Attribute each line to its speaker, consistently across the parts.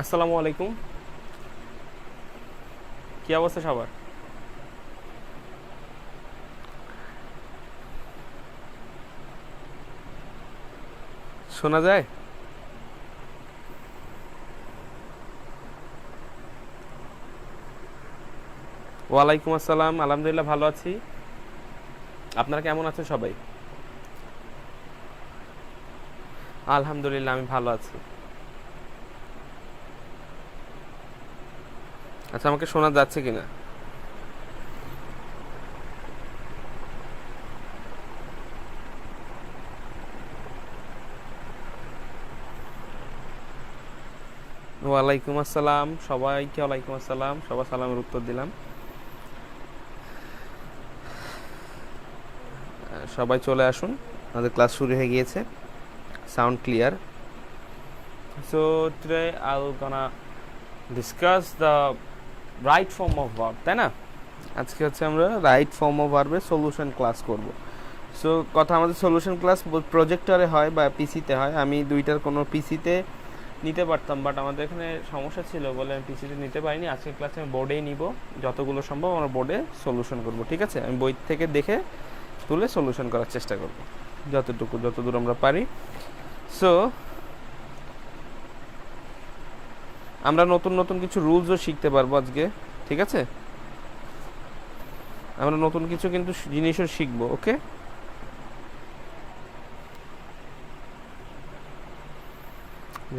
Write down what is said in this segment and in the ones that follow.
Speaker 1: আসসালামু আলাইকুম। কি অবস্থা সবার? শোনা যায়? ওয়ালাইকুম আসসালাম, আলহামদুলিল্লাহ ভালো আছি। আপনারা কেমন আছেন সবাই? আলহামদুলিল্লাহ আমি ভালো আছি। আচ্ছা, আমাকে শোনা যাচ্ছে কিনা? ওয়ালাইকুম আসসালাম সবাইকে, ওয়ালাইকুম আসসালাম, সবার সালামের উত্তর দিলাম। সবাই চলে আসুন, আমাদের ক্লাস শুরু হয়ে গিয়েছে। Sound clear. So today I will gonna discuss the right form of verb, তাই না? আজকে হচ্ছে আমরা রাইট ফর্ম অফ ভার্বের সলিউশন ক্লাস করব। সো কথা, আমাদের সলিউশন ক্লাস প্রজেক্টরে হয় বা পিসিতে হয়। আমি দুইটার কোনো পিসিতে নিতে পারতাম, বাট আমাদের এখানে সমস্যা ছিল বলে আমি পিসিতে নিতে পারিনি। আজকের ক্লাসে আমি বোর্ডেই নিব, যতগুলো সম্ভব আমরা বোর্ডে সলিউশন করব, ঠিক আছে? আমি বই থেকে দেখে তুলে সলিউশন করার চেষ্টা করব যতদূর আমরা পারি। সো আমরা নতুন নতুন কিছু রুলসও শিখতে পারবো আজকে, ঠিক আছে? আমরা নতুন কিছু কিন্তু জিনিসও শিখবো, okay?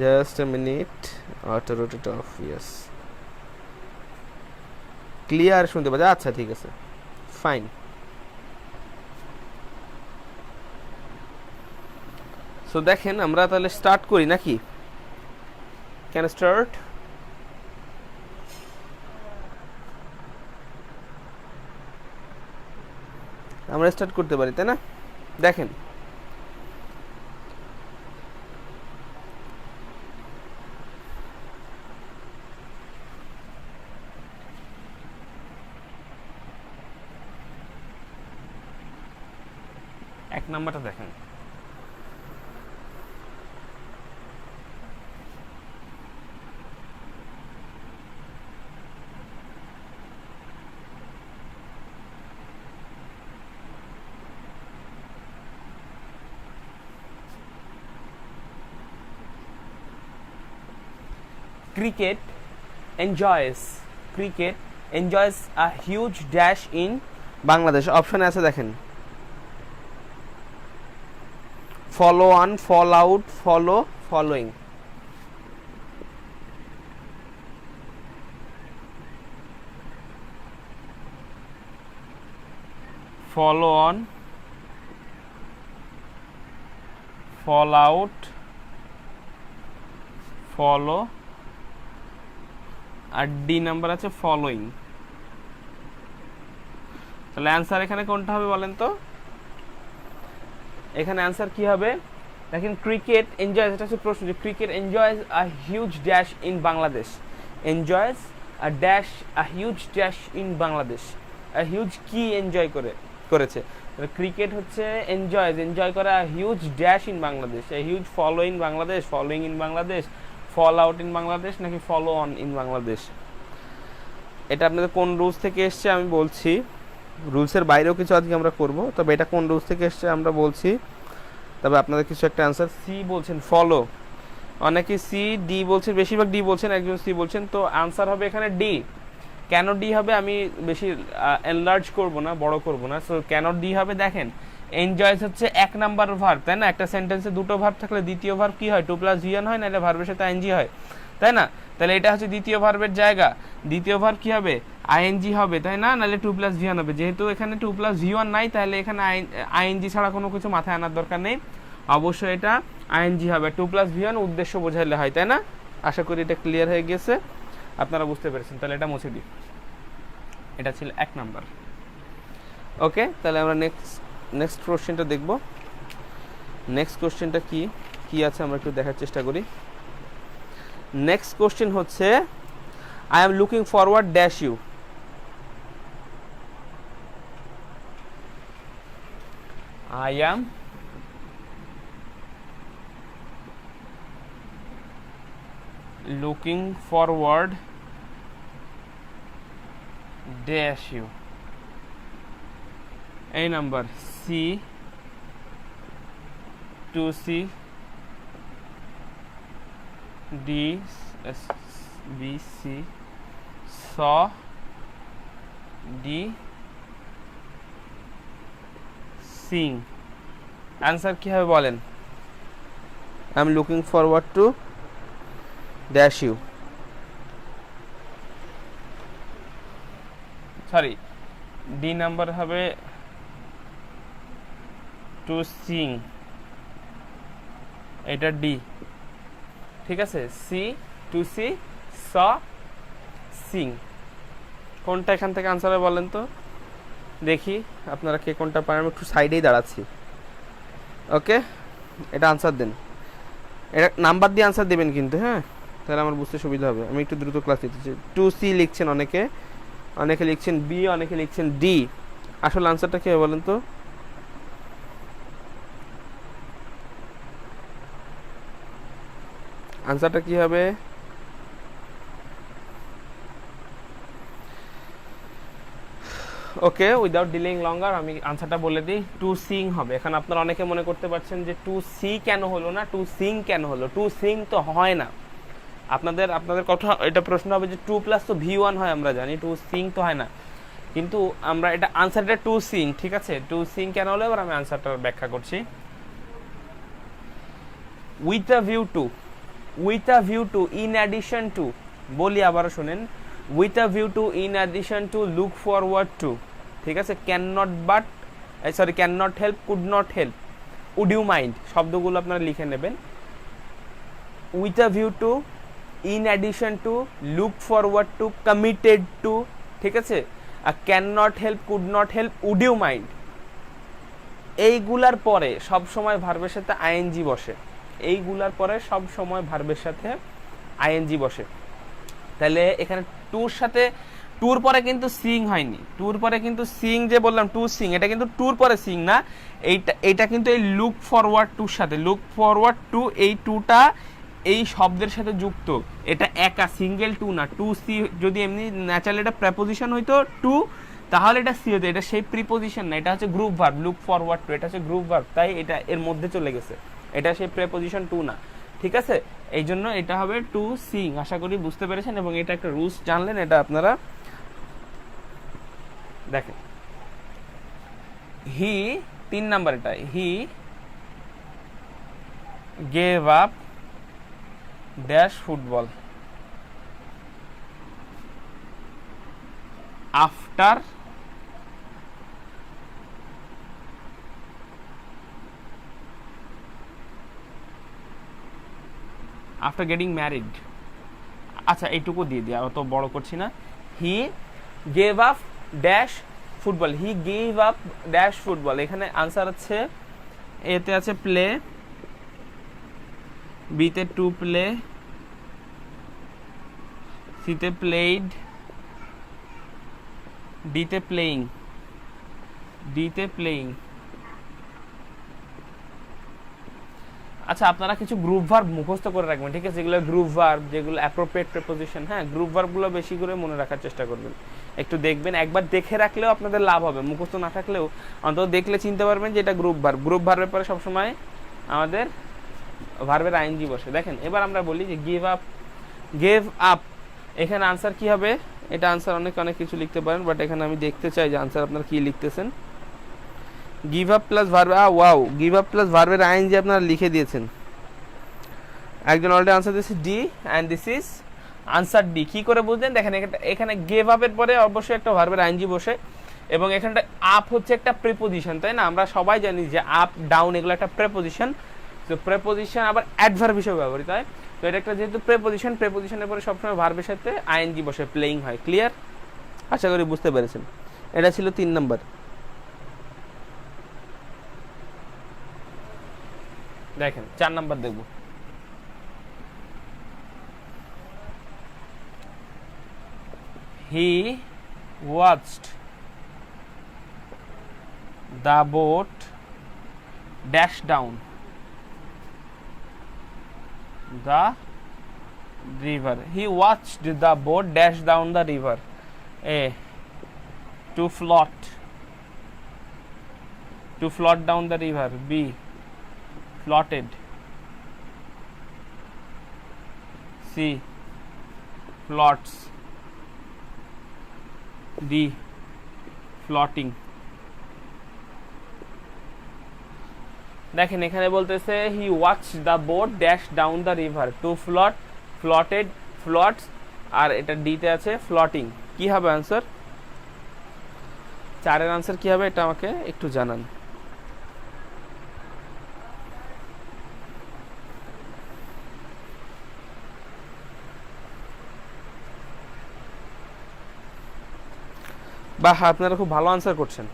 Speaker 1: Just a minute. Auto rotate off, yes. Clear শুনতে পাচ্ছি? আচ্ছা, ঠিক আছে, ফাইন। সো দেখেন, আমরা তাহলে স্টার্ট করি নাকি? Can start? আমরা স্টার্ট করতে পারি, তাই না? দেখেন, এক নাম্বারটা দেখেন। Cricket enjoys a huge dash in Bangladesh. অপশনে আছে দেখেন, follow on, fall out, follow, following. Follow on, fall out, follow, আর ডি নাম্বার আছে ফলোইং। তাহলে অ্যান্সার এখানে কোনটা হবে বলেন তো? এখানে অ্যান্সার কি হবে? দেখেন, ক্রিকেট এনজয়স, এটা হচ্ছে প্রশ্ন যে cricket enjoys a huge dash in Bangladesh. Enjoys a dash, a huge dash in Bangladesh. A huge কি এনজয় করেছে? ক্রিকেট হচ্ছে এনজয় করে a huge dash in Bangladesh. A huge follow in Bangladesh, following in Bangladesh, fall out in Bangladesh, নাকি follow on in Bangladesh? এটা আপনাদের কোন rules থেকে এসছে আমি বলছি। রুলসের বাইরেও কিছু আজকে আমরা করব, তবে এটা কোন রুলস থেকে এসছে আমরা বলছি। তবে আপনাদের কিছু একটা অ্যান্সার সি বলছেন, ফলো। অনেকে সি, ডি বলছেন, বেশিরভাগ ডি বলছেন, একজন সি বলছেন। তো আনসার হবে এখানে ডি। কেন ডি হবে আমি বেশি এনলার্জ করব না, বড় করব না। সো কেন ডি হবে? দেখেন, এনজয়স হচ্ছে এক নাম্বার ভার্ব, তাই না? একটা সেন্টেন্সে দুটো ভার্ব থাকলে দ্বিতীয় ভার্ব কি হয়? টু প্লাস ভিএন হয়, না এটা ভার্বের সাথে আইএনজি হয়, তাই না? তাহলে এটা হচ্ছে দ্বিতীয় ভার্বের জায়গা। দ্বিতীয় ভার্ব কি হবে? আইএনজি হবে, তাই না? নাহলে টু প্লাস ভিওয়ান হবে। যেহেতু এখানে টু প্লাস ভিওয়ান নাই, তাহলে এখানে আইএনজি ছাড়া কোনো কিছু মাথায় আনার দরকার নেই। অবশ্যই এটা আইএনজি হবে। টু প্লাস ভিওয়ান উদ্দেশ্য বোঝাইলে হয়, তাই না? আশা করি এটা ক্লিয়ার হয়ে গেছে, আপনারা বুঝতে পেরেছেন। তাহলে এটা মুছে দিই। এটা ছিল এক নাম্বার। ওকে, তাহলে আমরা নেক্সট কোশ্চেনটা দেখব। নেক্সট কোশ্চেনটা কি কি আছে আমরা একটু দেখার চেষ্টা করি। নেক্সট কোশ্চেন হচ্ছে, I am looking forward dash you. I am looking forward dash you. A number C to C D S B C saw D sing. Answer কি হবে বলেন? I am looking forward to dash you. Sorry, D number হবে to sing, এটা D, ঠিক আছে। C two C স সিং, কোনটা এখান থেকে আনসার হবে বলেন তো দেখি আপনারা কে কোনটা পারেন। আমি একটু সাইডেই দাঁড়াচ্ছি, ওকে। এটা আনসার দেন, এটা নাম্বার দিয়ে আনসার দেবেন কিন্তু, হ্যাঁ, তাহলে আমার বুঝতে সুবিধা হবে। আমি একটু দ্রুত ক্লাস নিতেছি। টু সি লিখছেন অনেকে, অনেকে লিখছেন বি, অনেকে লিখছেন ডি। আসলে আনসারটা কি হবে বলেন তো? আনসারটা কি হবে? ওকে, উইদাউট ডিলেইং লঙ্গার আমি আনসারটা বলে দিই। টু সিং হবে। এখন আপনারা অনেকে মনে করতে পারছেন যে টু সি কেন হলো না, টু সিং কেন হলো? টু সিং তো হয় না। আপনাদের কথা এটা প্রশ্ন হবে যে টু প্লাস তো ভি1 হয়, আমরা জানি। টু সিং তো হয় না, কিন্তু আমরা এটা আনসারটা টু সিং, ঠিক আছে। টু সিং কেন হলো এবার আমি আনসারটা ব্যাখ্যা করছি। With a view two, with a view to, in addition to, বলি আবারও শুনেন, with a view to, in addition to, look forward to, ঠিক আছে। cannot but, sorry, cannot help, could not help, would you mind, শব্দগুলো আপনারা লিখে নেবেন। with a view to, in addition to, look forward to, committed to, ঠিক আছে। আর cannot help, could not help, would you mind, এইগুলার পরে সব সময় ভার্বের সাথে আইএনজি বসে। এইগুলার পরে সব সময় ভার্বের সাথে আইএনজি বসে। তাহলে এখানে টুর সাথে, টুর পরে কিন্তু সিং হয়নি, টুর পরে কিন্তু সিং যে বললাম টু সিং, এটা কিন্তু টুর পরে সিং না, এইটা কিন্তু এই লুক ফরওয়ার্ড টুর সাথে, লুক ফরওয়ার্ড টু, এই টুটা এই শব্দের সাথে যুক্ত। এটা একা সিঙ্গেল টু না। টু সি যদি এমনি ন্যাচারালি এটা প্রেপোজিশন হইতো টু, তাহলে এটা সি হতো। এটা সেই প্রিপোজিশন না, এটা হচ্ছে group verb. Look forward to এটা হচ্ছে গ্রুপ ভার্ব, তাই এটা এর মধ্যে চলে গেছে। এটা সেই প্রেপোজিশন টু না, ঠিক আছে। এই জন্য এটা হবে টু সিং। আশা করি বুঝতে পেরেছেন, এবং এটা একটা রুলস জানলেন। এটা আপনারা দেখেন। হি, 3 নাম্বার, এটা he gave up dash football after after getting married. আচ্ছা, এইটুকু দিয়ে দিই, অত বড় করছি না। He gave up dash football, he gave up dash football. এখানে আনসার আছে, এতে আছে প্লে, বিতে টু প্লে, সিতে প্লেইড, ডিতে প্লেইং, ডিতে প্লেইং। আচ্ছা, আপনারা কিছু গ্রুপ ভার্ব মুখস্থ করে রাখবেন, ঠিক আছে। যেগুলো গ্রুপ ভার্ব, যেগুলো অ্যাপ্রোপ্রিয়েট প্রিপোজিশন, হ্যাঁ, গ্রুপ ভার্বগুলো বেশি করে মনে রাখার চেষ্টা করবেন। একটু দেখবেন, একবার দেখে রাখলেও আপনাদের লাভ হবে। মুখস্থ না থাকলেও অন্তত দেখলে চিনতে পারবেন যে এটা গ্রুপ ভার্ব। গ্রুপ ভার্বের পরে সবসময় আমাদের ভার্বের আইএনজি বসে। দেখেন, এবার আমরা বলি যে গিভ আপ, গেভ আপ, এখানে আনসার কি হবে? এটা আনসার অনেক কিছু লিখতে পারেন, বাট এখানে আমি দেখতে চাই যে আনসার আপনারা কি লিখতেছেন। Give up plus verb, wow, give up plus ভার্বের আইএনজি আপনারা লিখে দিয়েছেন। একজন অলরেডি আনসার দিয়েছে D, and this is answer D. কি করে বুঝলেন? দেখেন, এখানে গেভ আপের পরে অবশ্যই একটা ভার্বের আইএনজি বসে, এবং এখানটা আপ হচ্ছে একটা প্রিপোজিশন, তাই না? আমরা সবাই জানি যে আপ ডাউন এগুলো একটা প্রিপোজিশন। তো প্রিপোজিশন আবার অ্যাডভার্ব হিসেবে ব্যবহৃত হয়। তো এটা একটা যেহেতু প্রিপোজিশন, প্রিপোজিশনের পরে সবসময় ভার্বের সাথে আইএনজি বসে, প্লেইং হয়। ক্লিয়ার? আশা করি বুঝতে পেরেছেন। এটা ছিল 3 নাম্বার। দেখেন 4 নাম্বার দেখব। He watched the boat dash down the river. He watched the boat dash down the river. A. To float down the river. B. Floated. C. Floats. D. Floating. দেখেন এখানে বলতেছে he watch the boat dash down the river, to float, floated, ফ্লটস, আর এটা ডিতে আছে floating. কি হবে answer? 4 এর answer কি হবে এটা আমাকে একটু জানান। বাহ, আপনারা খুব ভালো আনসার করছেন,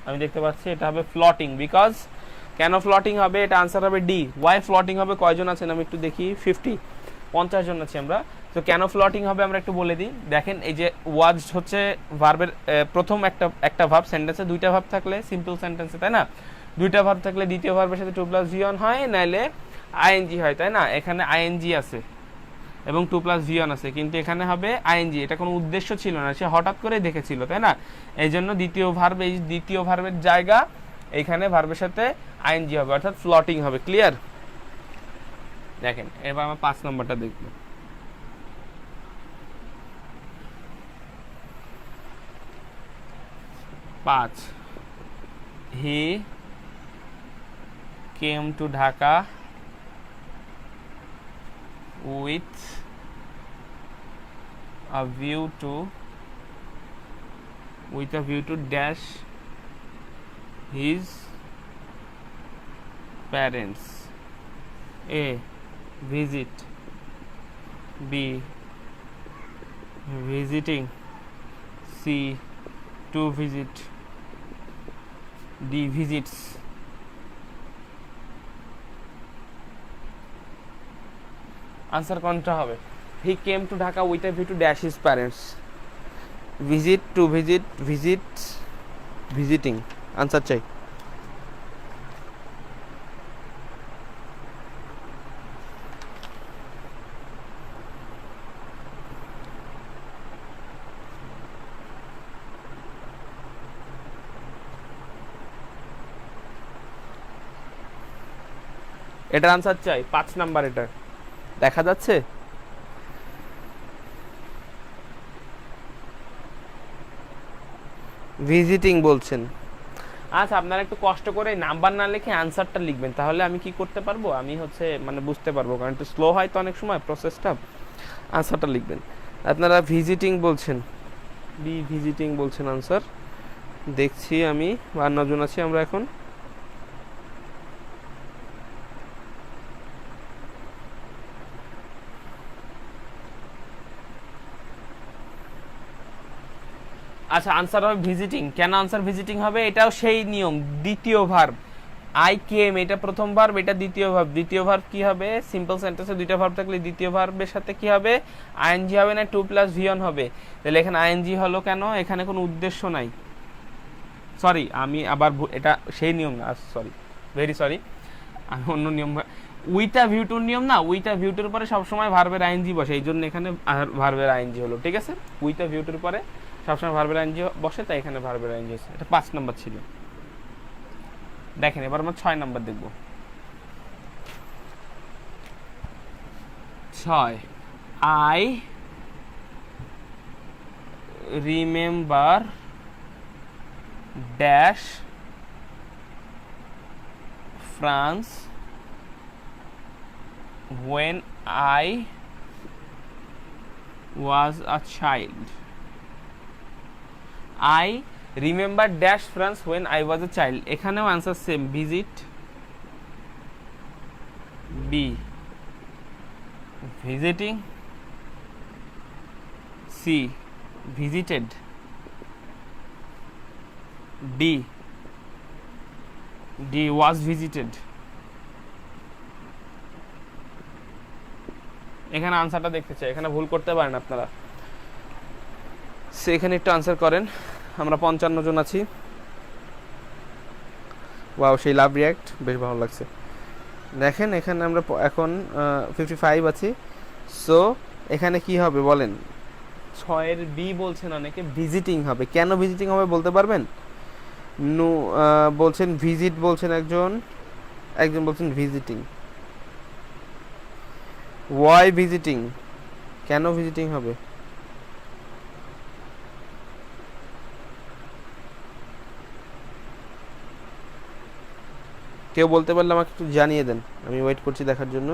Speaker 1: আমি দেখতে পাচ্ছি। এটা হবে ফ্লটিং। বিকজ কেন ফ্লটিং হবে, এটা আনসার হবে ডি। ওয়াই ফ্লটিং হবে? কয়জন আছেন আমি একটু দেখি। 50 জন আছি আমরা। তো কেন ফ্লটিং হবে আমরা একটু বলে দিই। দেখেন এই যে ওয়াজ হচ্ছে ভার্বের প্রথম একটা ভার্ব, সেন্টেন্সে দুইটা ভার্ব থাকলে সিম্পল সেন্টেন্সে, তাই না? দুইটা ভার্ব থাকলে দ্বিতীয় ভার্বের সাথে 2 + v1 হয়, নাইলে আইএনজি হয়, তাই না? এখানে আইএনজি আছে এবং 2 + v1 আছে, কিন্তু এখানে হবে আইএনজি। এটা কোনো উদ্দেশ্য ছিল না, সে হঠাৎ করে দেখেছিল, তাই না? এই জন্য দ্বিতীয় ভার্ব, এই দ্বিতীয় ভার্বের জায়গা এইখানে ভার্বের সাথে আইএনজি হবে, অর্থাৎ ফ্লটিং হবে। ক্লিয়ার? দেখেন এবার আমরা 5 নম্বরটা দেখব। 5. He came to Dhaka with a view to dash his parents. A. Visit. B. Visiting. C. To visit. D. Visits. Answer কোনটা হবে? He came to Dhaka with a view to dash his parents. Visit, to visit, visits, visiting. Answer চাই। এটার answer চাই 5 number. এটা দেখা যাচ্ছে? Visiting বলছেন। আচ্ছা, আপনারা একটু কষ্ট করে নাম্বার না লিখে আনসারটা লিখবেন, তাহলে আমি কি করতে পারবো, আমি মানে বুঝতে পারবো, কারণ একটু স্লো হয় তো অনেক সময় প্রসেসটা। আনসারটা লিখবেন। আপনারা ভিজিটিং বলছেন, বি ভিজিটিং বলছেন আনসার। দেখছি আমি 52 জন আছি আমরা এখন। আচ্ছা, আনসার হবে ভিজিটিং। কেন আনসার ভিজিটিং হবে? এটাও সেই নিয়ম, দ্বিতীয় ভার্ব। আই কেম এটা প্রথম ভার্ব, এটা দ্বিতীয় ভার্ব। দ্বিতীয় ভার্ব কি হবে? সিম্পল সেন্টেন্সে দুইটা ভার্ব থাকলে দ্বিতীয় ভার্বের সাথে কি হবে? আইএনজি হবে না 2 + v1 হবে। তাহলে এখানে আইএনজি হলো কেন? এখানে কোনো উদ্দেশ্য নাই। সরি, আমি আবার এটা সেই নিয়ম না, সরি, ভেরি সরি, আমি অন্য নিয়ম। উইথ আ ভিউ টুর নিয়ম না, উইথ আ ভিউ টুর পরে সবসময় ভার্বের আইএনজি বসে, এই জন্য এখানে ভার্বের আইএনজি হলো। ঠিক আছে? উইথ আ ভিউ টুর পরে সবসময় ভার্বের আইএনজি বসে, তাই এখানে ভার্বের আইএনজি আছে। এটা 5 নাম্বার ছিল। দেখেন এবার আমরা 6 নাম্বার দেখব। 6. I remember dash France when I was a child. I remember dash France when I was a child. এখানেও answer same, visit. B visiting. C visited. D was visited. এখানে আনসারটা দেখতে চাই, এখানে ভুল করতে পারেন আপনারা, সেখানে একটু আনসার করেন। আমরা 55 জন আছি। ওয়াও, সেই লাভ রিয়াক্ট বেশ ভালো লাগছে। দেখেন এখানে আমরা এখন 55 আছি। সো এখানে কি হবে বলেন? 6 এর বি বলছেন অনেকে ভিজিটিং হবে। কেন ভিজিটিং হবে বলতে পারবেন? নো, বলছেন ভিজিট, বলছেন একজন বলছেন ভিজিটিং। Why visiting? কেন ভিজিটিং হবে? কেউ বলতে পারলে আমাকে একটু জানিয়ে দেন, আমি ওয়েট করছি দেখার জন্য।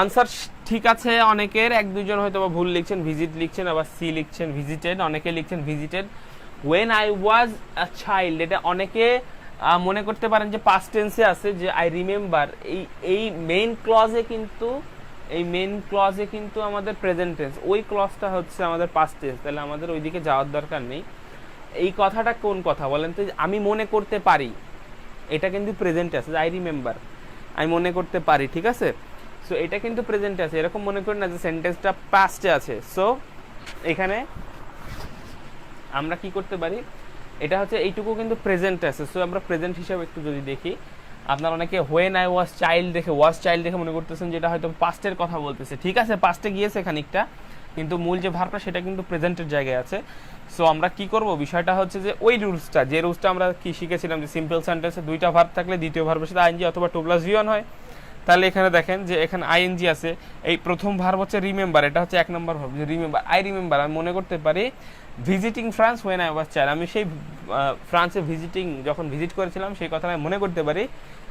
Speaker 1: আনসার ঠিক আছে অনেকের, এক দুজন হয়তো বা ভুল লিখছেন, ভিজিট লিখছেন, আবার সি লিখছেন ভিজিটেড, অনেকে লিখছেন visited. When I was a child, এটা অনেকে মনে করতে পারেন যে পাস্ট টেন্সে আছে, যে আই রিমেম্বার। এই মেইন ক্লজে কিন্তু আমাদের প্রেজেন্ট টেন্স, ওই ক্লজটা হচ্ছে আমাদের পাস্ট টেন্স, তাহলে আমাদের ওইদিকে যাওয়ার দরকার নেই। এই কথাটা কোন কথা বলেন তো? আমি মনে করতে পারি, এটা কিন্তু প্রেজেন্টে আছে, আই রিমেম্বার, আমি মনে করতে পারি, ঠিক আছে? সো এটা কিন্তু প্রেজেন্টে আছে, এরকম মনে করি না যে সেন্টেন্সটা পাস্টে আছে। সো এখানে আমরা কি করতে পারি, এটা হচ্ছে এইটুকু কিন্তু প্রেজেন্টে আছে। সো আমরা প্রেজেন্ট হিসাবে একটু যদি দেখি, আপনার অনেকে হোয়েন আই ওয়াজ চাইল্ড দেখে মনে করতেছেন যেটা হয়তো পাস্টের কথা বলতেছে, ঠিক আছে, পাস্টে গিয়েছে খানিকটা, কিন্তু মূল যে ভার্বটা সেটা কিন্তু প্রেজেন্টের জায়গায় আছে। সো আমরা কি করব, বিষয়টা হচ্ছে যে ওই রুলসটা, যে রুলসটা আমরা কি শিখেছিলাম, যে সিম্পল সেন্টেন্সে দুইটা ভার্ব থাকলে দ্বিতীয় ভার্বের সাথে আইএনজি অথবা 2+v1 হয়। তাহলে এখানে দেখেন যে এখানে আইএনজি আছে, এই প্রথম ভার্ব হচ্ছে রিমেম্বার, এটা হচ্ছে 1 নম্বর ভার্ব, যে রিমেম্বার, আই রিমেম্বার, আমি মনে করতে পারি visiting France when I was child, আমি সেই ফ্রান্সে যখন ভিজিট করেছিলাম সেই কথা আমি মনে করতে পারি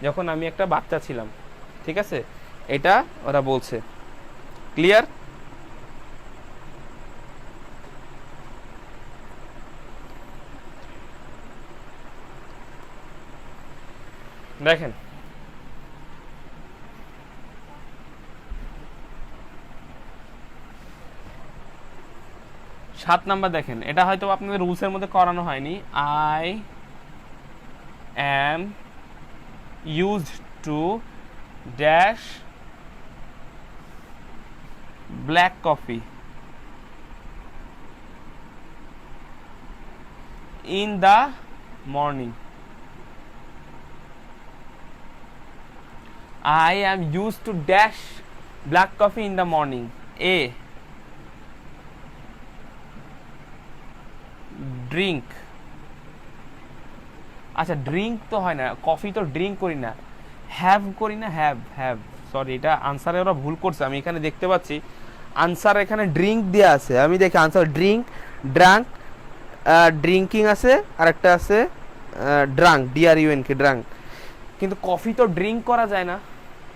Speaker 1: যখন আমি একটা বাচ্চা ছিলাম, ঠিক আছে? এটা ওরা বলছে। ক্লিয়ার? দেখেন 7 নাম্বার দেখেন, এটা হয়তো আপনাদের রুলসের মধ্যে করানো হয়নি। I am used to dash black coffee in the morning. I am used to dash black coffee in the morning. A. Drink. আচ্ছা, ড্রিঙ্ক তো হয় না, কফি তো ড্রিঙ্ক করি না, হ্যাভ করি না, হ্যাভ সরি, এটা আনসারে ওরা ভুল করছে, আমি এখানে দেখতে পাচ্ছি আনসার এখানে ড্রিঙ্ক দেওয়া আছে, আমি দেখি আনসার ড্রিঙ্ক, ড্রাঙ্ক, ড্রিঙ্কিং আছে, আর একটা আছে ড্রাঙ্ক, DRUNK, ড্রাঙ্ক, কিন্তু কফি তো ড্রিঙ্ক করা যায় না।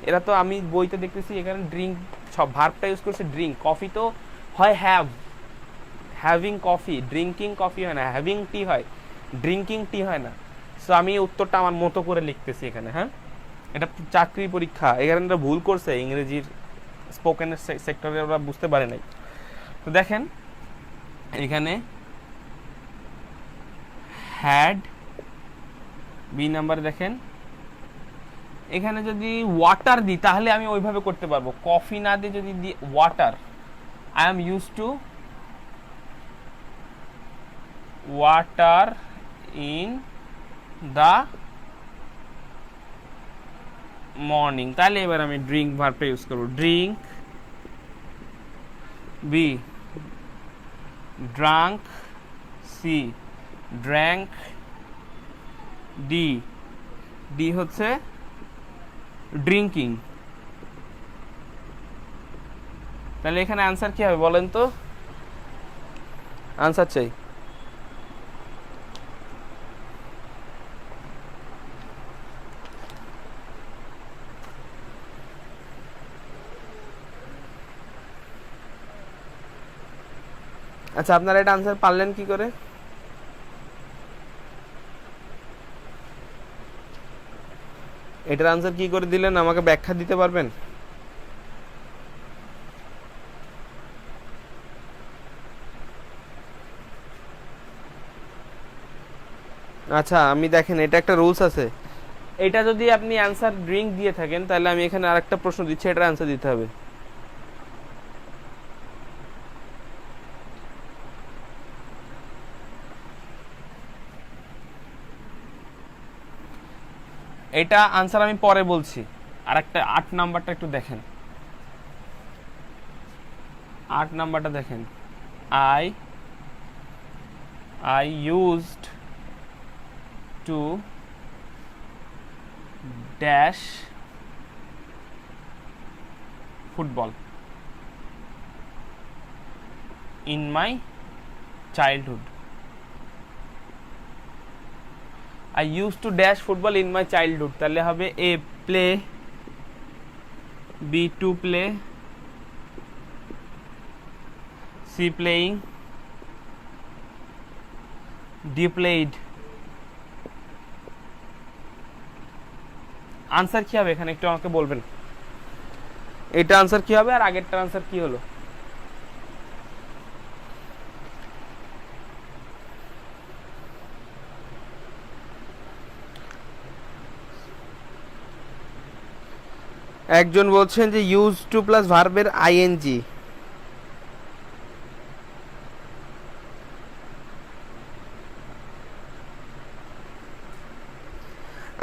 Speaker 1: এরা তো, আমি বইতে দেখতেছি এখানে ড্রিঙ্ক সব ভার্বটা ইউজ করছে ড্রিঙ্ক, কফি তো হয় হ্যাভিং কফি, ড্রিঙ্কিং কফি হয় না, হ্যাভিং টি হয়, ড্রিঙ্কিং টি হয় না। সো আমি উত্তরটা আমার মতো করে লিখতেছি এখানে। হ্যাঁ, এটা চাকরি পরীক্ষা, এখানে ভুল করছে, ইংরেজির স্পোকেনের সেক্টরে ওরা বুঝতে পারে নাই। তো দেখেন এখানে হ্যাড, বি নাম্বার দেখেন, এখানে যদি ওয়াটার দিই তাহলে আমি ওইভাবে করতে পারবো, কফি না দিয়ে যদি দিই water, I am use to water in the morning, তাহলে এবার আমি ড্রিঙ্ক ভার্বটা ইউজ করবো, drink, B drank, C drank, D হচ্ছে ড্রিঙ্কিং। তাহলে এখানে আনসার কি হবে বলেন তো? আনসার চাই। আচ্ছা, আপনারা এটা আনসার পারলেন কি করে? এটার আনসার কি করে দিলেন আমাকে ব্যাখ্যা দিতে পারবেন? আচ্ছা, আমি দেখেন এটা একটা রুলস আছে, এটা যদি আপনি আনসার ড্রিঙ্ক দিয়ে থাকেন তাহলে আমি এখানে আরেকটা প্রশ্ন দিচ্ছি, এটার আনসার দিতে হবে। এটা আনসার আমি পরে বলছি। আর একটা 8 নাম্বারটা একটু দেখেন, 8 নাম্বারটা দেখেন। I used to dash football in my childhood. I used to dash football in my childhood, তাহলে হবে A play, B to play, C playing, D played। Answer কি হবে এখানে একটু আমাকে বলবেন, এটা আনসার কি হবে আর আগেরটার আনসার কি হলো? একজন বলছেন যে ইউজ টু প্লাস ভার্বের আইএনজি।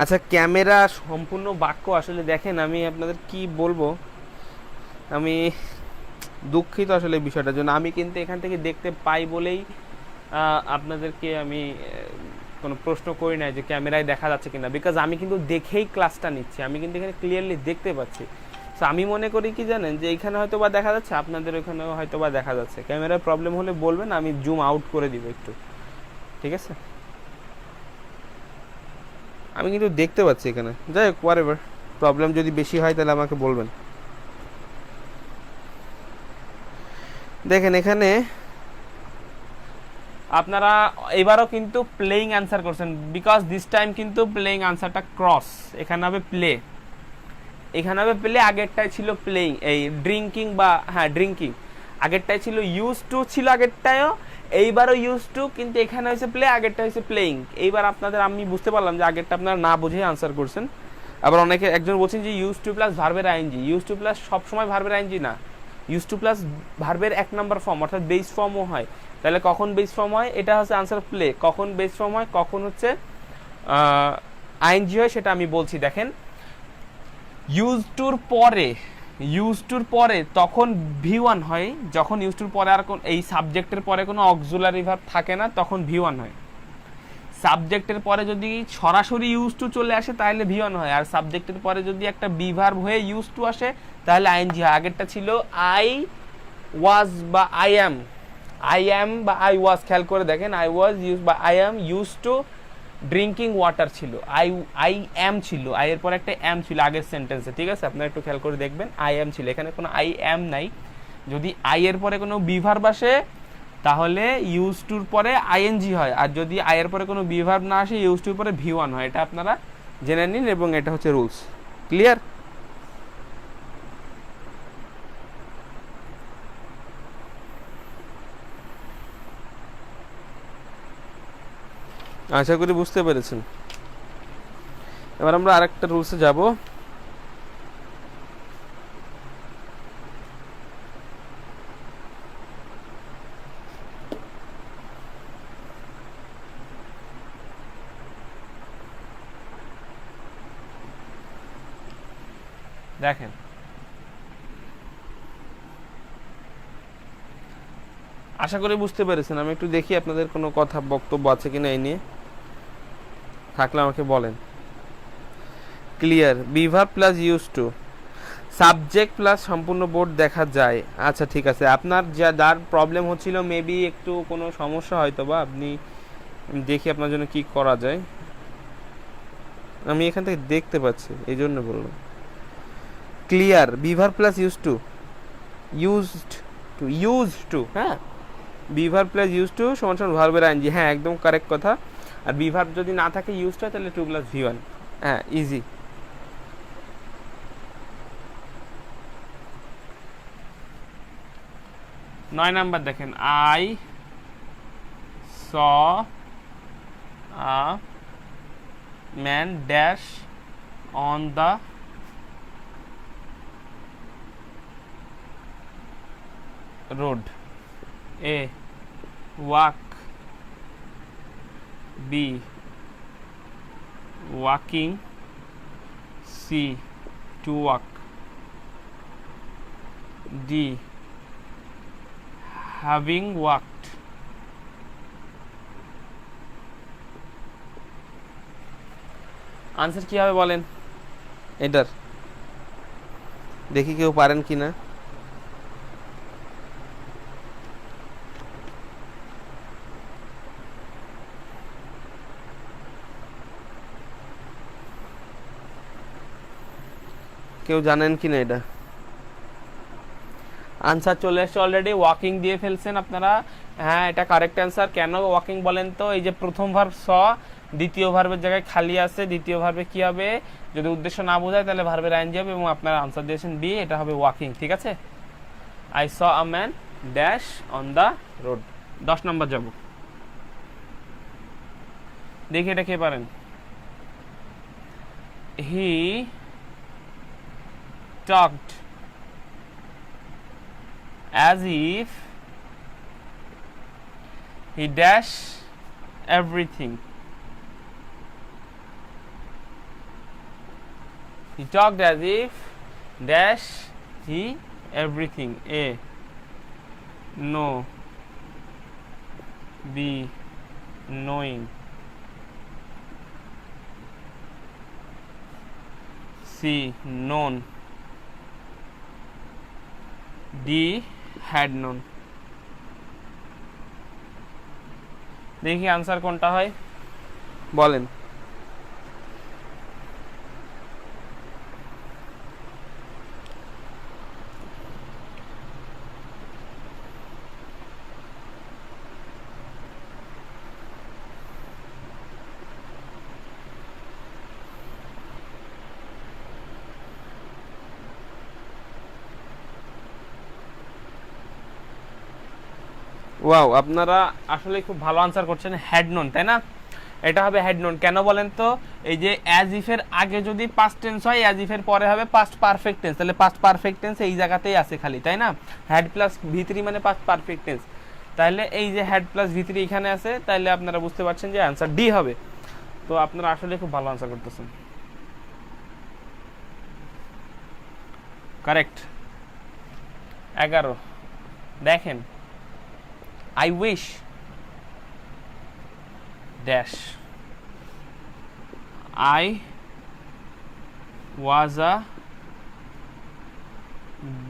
Speaker 1: আচ্ছা, ক্যামেরা সম্পূর্ণ বাক্য আসলে দেখেন, আমি আপনাদের কি বলবো, আমি দুঃখিত আসলে বিষয়টার জন্য। আমি কিন্তু এখান থেকে দেখতে পাই বলেই আপনাদেরকে আমি কোনো প্রশ্ন করি না যে ক্যামেরায় দেখা যাচ্ছে কিনা, বিকজ আমি কিন্তু দেখেই ক্লাসটা নিচ্ছি, আমি কিন্তু এখানে ক্লিয়ারলি দেখতে পাচ্ছি। সো আমি মনে করি কি জানেন, যে এখানে হয়তো বা দেখা যাচ্ছে, আপনাদের ওখানেও হয়তো বা দেখা যাচ্ছে। ক্যামেরার প্রবলেম হলে বলবেন, আমি জুম আউট করে দিব একটু, ঠিক আছে? আমি কিন্তু দেখতে পাচ্ছি এখানে। যাই হোক, হোয়াটএভার, প্রবলেম যদি বেশি হয় তাহলে আমাকে বলবেন। দেখেন এখানে আপনারা এবারও কিন্তু প্লেইং অ্যান্সার করছেন, বিকজ দিস টাইম কিন্তু প্লেইং অ্যান্সারটা ক্রস, এখানে হবে প্লে, এখানে হবে প্লে, আগেরটাই ছিল প্লেইং, এই ড্রিঙ্কিং বা হ্যাঁ ড্রিঙ্কিং, আগেরটাই ছিল ইউজ টু, ছিল আগেরটায়ও, এইবারও ইউজ টু, কিন্তু এখানে হয়েছে প্লে, আগেরটা হয়েছে প্লেইং। এইবার আপনাদের আমি বুঝতে পারলাম যে আগেরটা আপনারা না বুঝে আনসার করছেন। আবার অনেকে একজন বলছেন যে ইউজ টু প্লাস ভার্বের আইএনজি, ইউজ টু প্লাস সবসময় ভার্বের আইএনজি না, ইউজ টু প্লাস ভার্বের 1 নাম্বার ফর্ম অর্থাৎ বেস ফর্মও হয়। তাহলে কখন বেস ফর্ম হয়, এটা হচ্ছে আনসার প্লে, কখন বেস ফর্ম হয়, কখন হচ্ছে আইএনজি হয়, সেটা আমি বলছি। দেখেন ইউজ টুর পরে তখন V1 হয়, যখন ইউজ টুর পরে আর কোন এই সাবজেক্টের পরে কোনো অক্সিলারি ভার্ব থাকে না, তখন V1 হয়। সাবজেক্টের পরে যদি সরাসরি ইউজ টু চলে আসে তাহলে V1 হয়, আর সাবজেক্টের পরে যদি একটা বি ভার্ব হয়ে ইউজ টু আসে তাহলে আইএনজি হয়। আগেরটা ছিল আই ওয়াজ বা আই অ্যাম বা আই ওয়াজ, খেয়াল করে দেখেন, আই ওয়াজ ইউজ বা I am use to drinking water ছিল, আই অ্যাম ছিল, আই এর পর একটা অ্যাম ছিল আগের সেন্টেন্সে, ঠিক আছে? আপনারা একটু খেয়াল করে দেখবেন, আই অ্যাম ছিল, এখানে কোনো আই অ্যাম নাই। যদি আই এর পরে কোনো বি ভার্ব আসে তাহলে ইউজ টুর পরে আইএনজি হয়, আর যদি আই এর পরে কোনো বি ভার্ব না আসে ইউজ টুর পরে V1 হয়। এটা আপনারা জেনে নিন, এবং এটা হচ্ছে রুলস। ক্লিয়ার? আশা করি বুঝতে পেরেছেন। এবার আমরা আরেকটা রুলসে যাব। দেখেন আশা করি বুঝতে পেরেছেন। আমি একটু দেখি আপনাদের কোনো কথা বক্তব্য আছে কিনা এই নিয়ে, থাকলে আমাকে বলেন। Clear? Be verb plus use two, subject plus সম্পূর্ণ বোর্ড দেখা যায়। আচ্ছা ঠিক আছে, আপনার যার প্রবলেম হচ্ছিল মেবি একটু কোনো সমস্যা হয়তো বা, আপনি দেখি আপনার জন্য কি করা যায়। আমি এখান থেকে দেখতে পাচ্ছি, এই জন্য বললাম। Clear? Be verb plus used to, হ্যাঁ, be verb plus use to সমান সমান ভার্বের আইএনজি, হ্যাঁ একদম কারেক্ট কথা। আর বি ভার্ব যদি না থাকে ইউজড হয় তাহলে 2 + V1, হ্যাঁ ইজি। নয় নাম্বার দেখেন, I saw a man dash on the road, A walk, B walking, C to walk, D having walked. Answer কি হবে বলেন এটার, দেখি কেউ পারেন কিনা। কেউ জানেন কিনা এটা? আনসার চলে এসছে অলরেডি, ওয়াকিং দিয়ে ফেলছেন আপনারা। হ্যাঁ, এটা কারেক্ট অ্যান্সার। কেন ওয়াকিং বলেন তো? এই যে প্রথম ভার্ব স, দ্বিতীয় ভার্বের জায়গায় খালি আছে, দ্বিতীয় ভার্বে কি হবে? যদি উদ্দেশ্য না বোঝায় তাহলে ভার্বের আইএনজি হবে, এবং আপনারা আনসার দিয়েছেন বি, এটা হবে ওয়াকিং। ঠিক আছে, I saw a man dash on the road. 10 নম্বর যাব, দেখি এটা কে পারেন। হি talked as if he dash everything. He talked as if dash he everything. A no, B knowing, C known, D had known. দেখি answer কোনটা হয় বলেন। Wow, আপনারা আসলে খুব ভালো আনসার করছেন। হ্যাড নোন, তাই না? এটা হবে হ্যাড নোন। কেন বলেন তো? এই যে অ্যাজ ইফ এর আগে যদি পাস্ট টেন্স হয়, অ্যাজ ইফ এর পরে হবে পাস্ট পারফেক্ট টেন্স, তাহলে পাস্ট পারফেক্ট টেন্স এই জায়গাতেই আছে খালি, তাই না? হ্যাড প্লাস ভি3 মানে পাস্ট পারফেক্ট টেন্স, তাহলে এই যে হ্যাড প্লাস ভি3 এখানে আছে, তাহলে আপনারা বুঝতে পারছেন যে আনসার ডি হবে। তো আপনারা আসলে খুব ভালো আনসার করতেছেন, কারেক্ট। 11 দেখেন, I wish dash I was a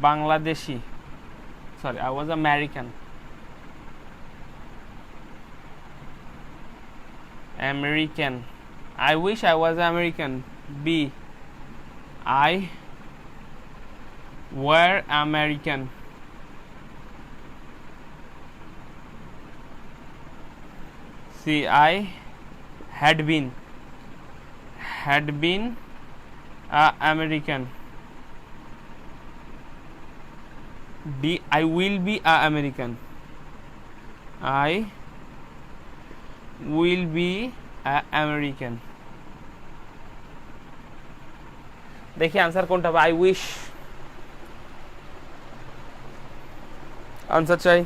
Speaker 1: Bangladeshi, sorry, I was American. I wish I was American. B I were American. See, I had been a American. D I will be a American. I will be a American. দেখি answer কোনটা হবে। I wish answer চাই।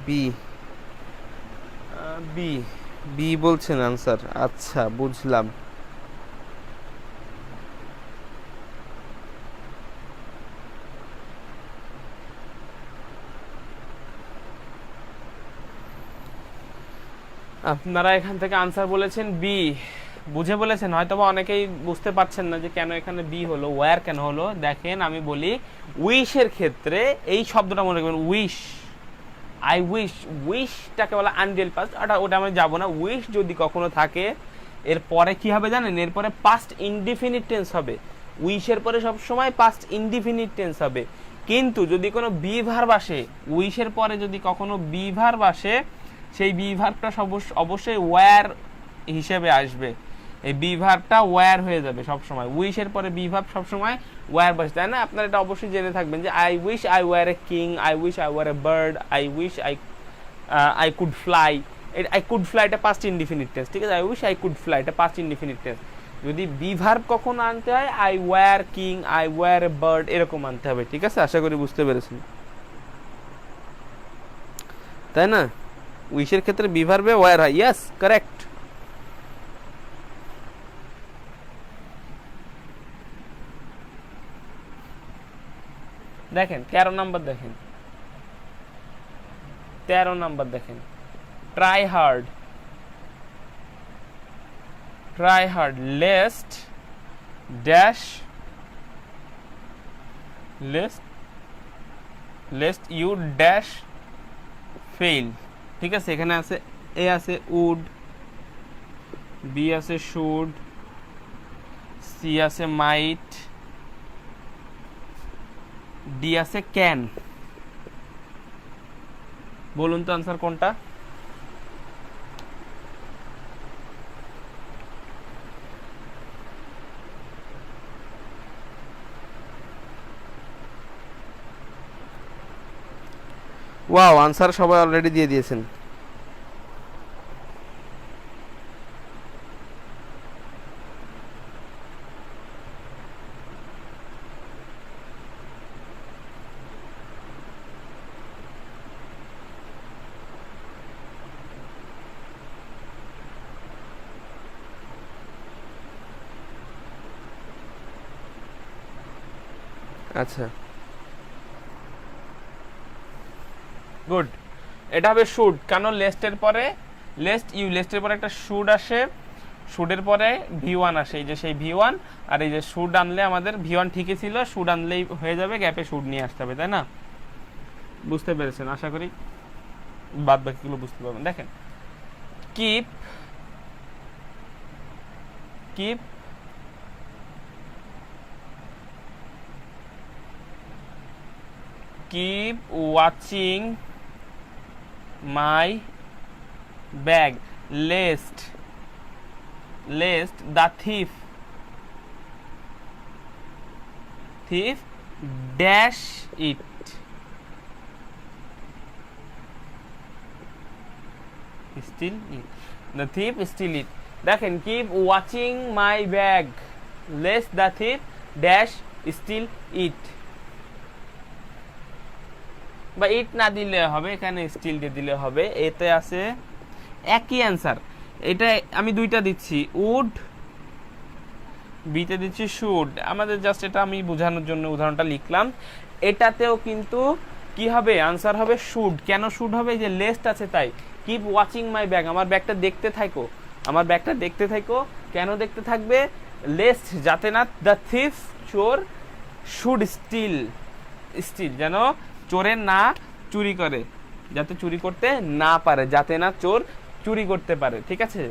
Speaker 1: B B B বলছেন answer, আচ্ছা বুঝলাম। আপনারা এখান থেকে আনসার বলেছেন বি, বুঝে বলেছেন, হয়তো বা অনেকেই বুঝতে পারছেন না যে কেন এখানে বি হলো, ওয়্যার কেন হলো। দেখেন আমি বলি, উইশের ক্ষেত্রে এই শব্দটা মনে করবেন, উইশ, আই উইশ, উইশটাকে বলা আনরিয়েল পাস্ট, ওটা আমি যাবো না। উইশ যদি কখনো থাকে, এরপরে কি হবে জানেন? এরপরে পাস্ট ইনডিফিনিট টেন্স হবে। উইশের পরে সবসময় পাস্ট ইনডিফিনিট টেন্স হবে। কিন্তু যদি কোনো বি ভার্ব আসে, উইশের পরে যদি কখনো বি ভার্ব আসে, সেই বি ভার্বটা অবশ্যই ওয়্যার হিসেবে আসবে। এই বি ভার্বটা ওয়্যার হয়ে যাবে সবসময়। উইশের পরে বি ভার্ব সবসময় ওয়্যার বসে, তাই না? আপনারা এটা অবশ্যই জেনে থাকবেন যে I wish I were a king, I wish I were a bird, I wish I could fly. I could fly এটা পাস্ট ইনডিফিনিট টেন্স, ঠিক আছে? I wish I could fly এটা পাস্ট ইনডিফিনিট টেন্স। যদি B verb কখন আনতে হয়, I were king, I were a bird, এরকম আনতে হবে, ঠিক আছে? আশা করি বুঝতে পেরেছেন, তাই না? উইশের ক্ষেত্রে বি ভার্বে ওয়্যার হয়, ইয়েস কারেক্ট। দেখেন 13 নাম্বার, দেখেন 13 নাম্বার দেখেন, try hard, try hard lest dash lest you dash fail. ঠিক আছে, এখানে আছে এ আছে উড, বি আছে শুড, সি আছে মাইট, ডি আছে ক্যান। বলুন তো আনসার কোনটা? ওয়াও, আনসার সবাই অলরেডি দিয়ে দিয়েছেন। আচ্ছা গুড, এটা হবে শুড। কেন? লেস্টের পরে লেস্টের পরে একটা শুড আসে, শুডের পরে ভি1 আসে, এই যে সেই ভি1, আর এই যে শুড আনলে আমাদের ভি1 ঠিকই ছিল, শুড আনলেই হয়ে যাবে, গ্যাপে শুড নিয়ে আসতে হবে, তাই না? বুঝতে পেরেছেন আশা করি, বাদ বাকিগুলো বুঝতে পারবেন। দেখেন keep watching my bag, lest the thief dash it, steal it, the thief steal it। দেখেন keep watching my bag lest the thief dash steal it, বা ইট না দিলে হবে, এখানে স্টিল দিয়ে দিলে হবে। এতে আছে একই অ্যান্সার। এটা আমি দুইটা দিচ্ছি, উড, বিতে দিচ্ছি শুড। আমাদের জাস্ট এটা আমি বোঝানোর জন্য উদাহরণটা লিখলাম। এটাতেও কিন্তু কি হবে? আনসার হবে শুড। কেন শুড হবে? যে লেস্ট আছে তাই। কিপ ওয়াচিং মাই ব্যাগ, আমার ব্যাগটা দেখতে থাকো, আমার ব্যাগটা দেখতে থাকো। কেন দেখতে থাকবে? লেস্ট, যাতে না দ্য থিফ, চোর, শুড স্টিল, যেন চোরে না চুরি করে, যাতে চুরি করতে না পারে, যাতে না চোর চুরি করতে পারে। ঠিক আছে,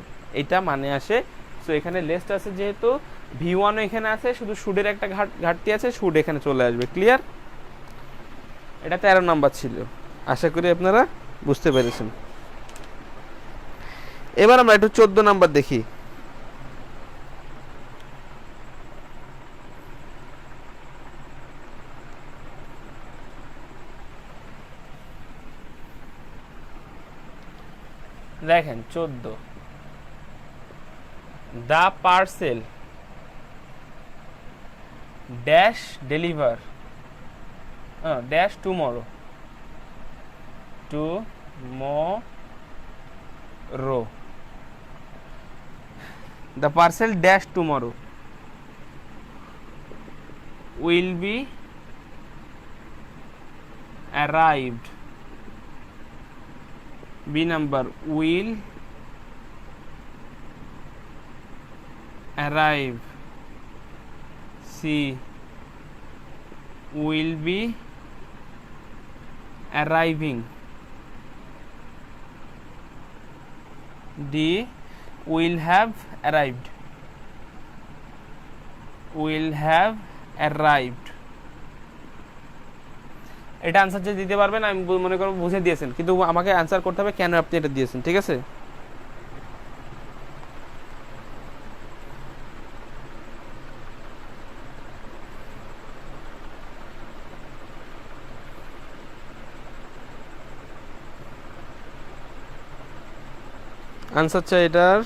Speaker 1: এটা মানে আসে। সো এখানে লেস্ট আছে যেহেতু, ভি1 এখানে আছে, শুধু শুডের একটা ঘাটতি আছে, শুড এখানে চলে আসবে। ক্লিয়ার? এটা 13 নাম্বার ছিল, আশা করি আপনারা বুঝতে পেরেছেন। এবার আমরা একটু 14 নাম্বার দেখি। দেখেন 14, the parcel dash deliver dash tomorrow, the parcel dash tomorrow will be arrived, B number will arrive, C will be arriving, D will have arrived, এটা আনসার যে দিতে পারবেন আমি মনে করব বুঝে দিয়েছেন, কিন্তু আমাকে আনসার করতে হবে কেন আপনি এটা দিয়েছেন। ঠিক আছে, আনসার চাই এটার।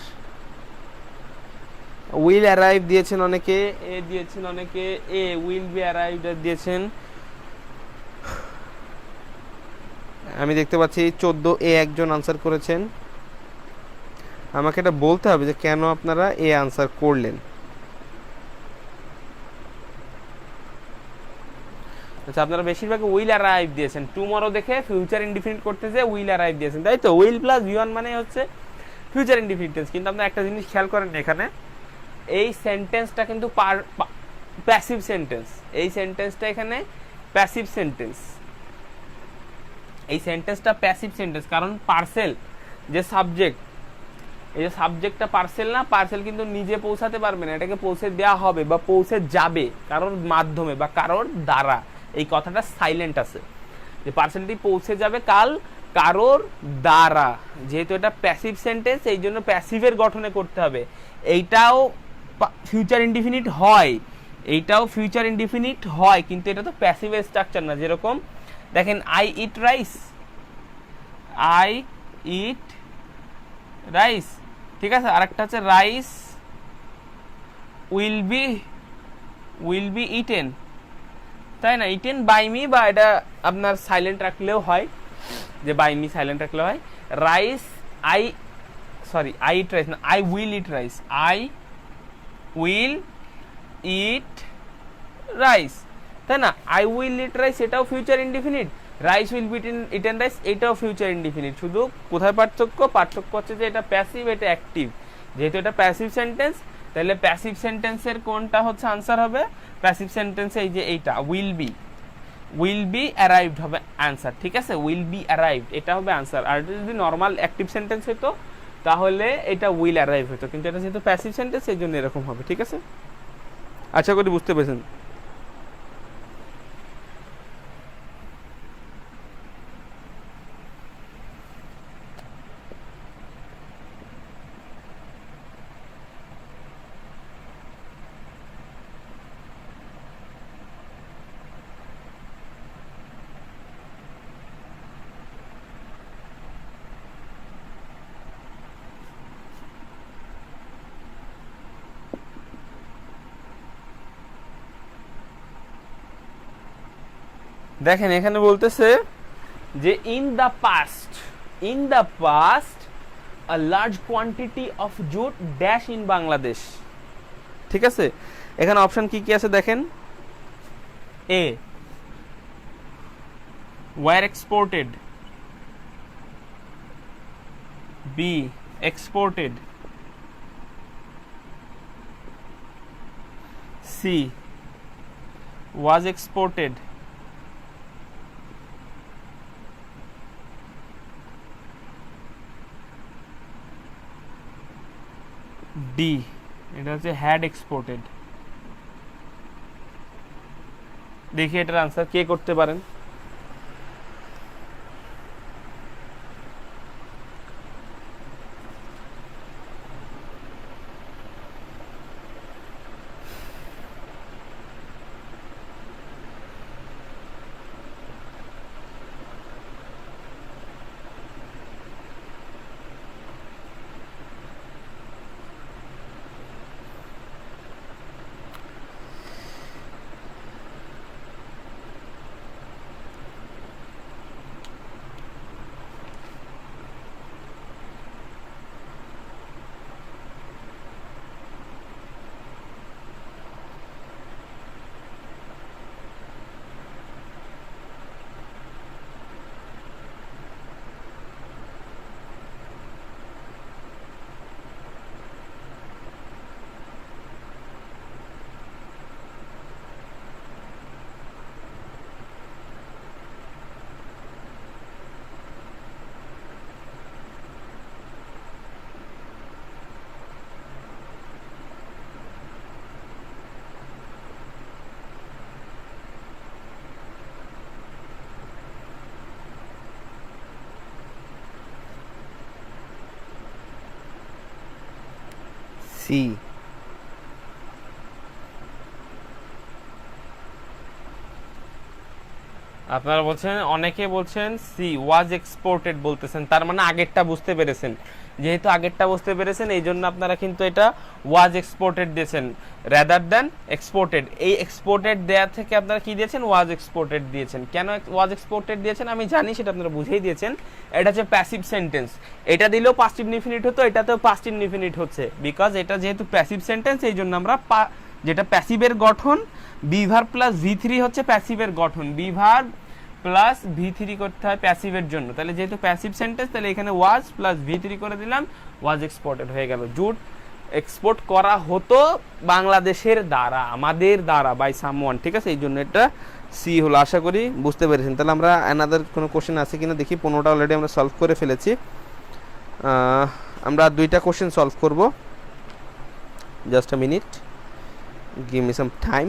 Speaker 1: উইল অ্যারাইভ দিয়েছেন অনেকে, এ দিয়েছেন অনেকে, এ উইল বি অ্যারাইভড দিয়েছেন। আমি দেখতে পাচ্ছি 14A একজন আনসার করেছেন। আমাকে এটা বলতে হবে যে কেন আপনারা এ আনসার করলেন। আচ্ছা, আপনারা বেশিরভাগ উইল অ্যারাইভ দিয়েছেন। টুমরো দেখে ফিউচার ইনডিফিনিট করতেছে উইল অ্যারাইভ দিয়েছেন, তাই তো? উইল প্লাস ভি ওয়ান মানে হচ্ছে ফিউচার ইনডিফিনিট টেন্স। কিন্তু আপনারা একটা জিনিস খেয়াল করেন, এখানে এই সেন্টেন্সটা কিন্তু প্যাসিভ সেন্টেন্স। এই সেন্টেন্সটা এখানে প্যাসিভ সেন্টেন্স। এই সেন্টেন্সটা প্যাসিভ সেন্টেন্স, কারণ পার্সেল যে সাবজেক্ট, এই যে সাবজেক্টটা পার্সেল না, পার্সেল কিন্তু নিজে পৌঁছাতে পারবে না, এটাকে পৌঁছে দেওয়া হবে বা পৌঁছে যাবে কারোর মাধ্যমে বা কারোর দ্বারা। এই কথাটা সাইলেন্ট আছে, যে পার্সেলটি পৌঁছে যাবে কারোর দ্বারা। যেহেতু এটা প্যাসিভ সেন্টেন্স, এই জন্য প্যাসিভের গঠনে করতে হবে। এইটাও ফিউচার ইনডিফিনিট হয়, এইটাও ফিউচার ইনডিফিনিট হয়, কিন্তু এটা তো প্যাসিভের স্ট্রাকচার না। যেরকম দেখেন, I eat rice, I eat rice, ঠিক আছে। আরেকটা হচ্ছে রাইস উইল বি ইটেন, তাই না? ইটেন বাই মি, বা এটা আপনার সাইলেন্ট রাখলেও হয়, যে বাই মি সাইলেন্ট রাখলেও হয়। রাইস আই ইট রাইস না, I will eat rice, I will eat rice, তাই না? আই উইল ইট রাইস এটাও future indefinite, rice will be eaten rice এটাও ফিউচার ইনডিফিনিট। শুধু কোথায় পার্থক্য হচ্ছে যে এটা প্যাসিভ, এটা অ্যাক্টিভ। যেহেতু এটা প্যাসিভ সেন্টেন্স, তাহলে প্যাসিভ সেন্টেন্সের কোনটা হচ্ছে আনসার হবে? প্যাসিভ সেন্টেন্সে এই যে এইটা উইল বি অ্যারাইভড হবে আনসার, ঠিক আছে? উইল বি অ্যারাইভড এটা হবে আনসার। আর এটা যদি নর্মাল অ্যাক্টিভ সেন্টেন্স হতো তাহলে এটা উইল অ্যারাইভ হতো, কিন্তু এটা যেহেতু প্যাসিভ সেন্টেন্স এই জন্য এরকম হবে, ঠিক আছে? আশা করি বুঝতে পেরেছেন। দেখেন এখানে বলতেছে যে in the past a large quantity of jute dash in Bangladesh, ঠিক আছে? এখানে অপশন কি কি আছে দেখেন। এ were exported, B exported, C was exported, D এটা হচ্ছে হ্যাড এক্সপোর্টেড। দেখি এটার আনসার কে করতে পারেন। সি আপনারা বলছেন, অনেকে বলছেন সি ওয়াজ এক্সপোর্টেড বলতেছেন, তার মানে আগেরটা বুঝতে পেরেছেন। যেহেতু আগেরটা বুঝতে পেরেছেন এই জন্য আপনারা কিন্তু এটা ওয়াজ এক্সপোর্টেড দিয়েছেন রাদার দ্যান এক্সপোর্টেড। এই এক্সপোর্টেড দেওয়া থেকে আপনারা কি দিয়েছেন, ওয়াজ এক্সপোর্টেড দিয়েছেন। কেন ওয়াজ এক্সপোর্টেড দিয়েছেন আমি জানি, সেটা আপনারা বুঝেই দিয়েছেন। এটা হচ্ছে প্যাসিভ সেন্টেন্স, এটা দিলেও পাস্ট ইনডিফিনিট হতো, এটাতেও পাস্ট ইনডিফিনিট হচ্ছে, বিকজ এটা যেহেতু প্যাসিভ সেন্টেন্স এই জন্য আমরা যেটা প্যাসিভের গঠন বিভার প্লাস V3 হচ্ছে প্যাসিভের গঠন, বিভার প্লাস V3 করতে হয় প্যাসিভের জন্য। তাহলে যেহেতু প্যাসিভ সেন্টেন্স তাহলে এখানে ওয়াজ প্লাস V3 করে দিলাম, ওয়াজ এক্সপোর্টেড হয়ে গেল। জুট এক্সপোর্ট করা হতো বাংলাদেশের দ্বারা, আমাদের দ্বারা, বাই সামওয়ান, ঠিক আছে। এই জন্য এটা সি হলো। আশা করি বুঝতে পেরেছেন। তাহলে আমরা অ্যানাদার কোনো কোশ্চেন আছে কিনা দেখি। 15টা অলরেডি আমরা সলভ করে ফেলেছি। আমরা 2টা কোশ্চেন সলভ করব। Just a minute, give me some time.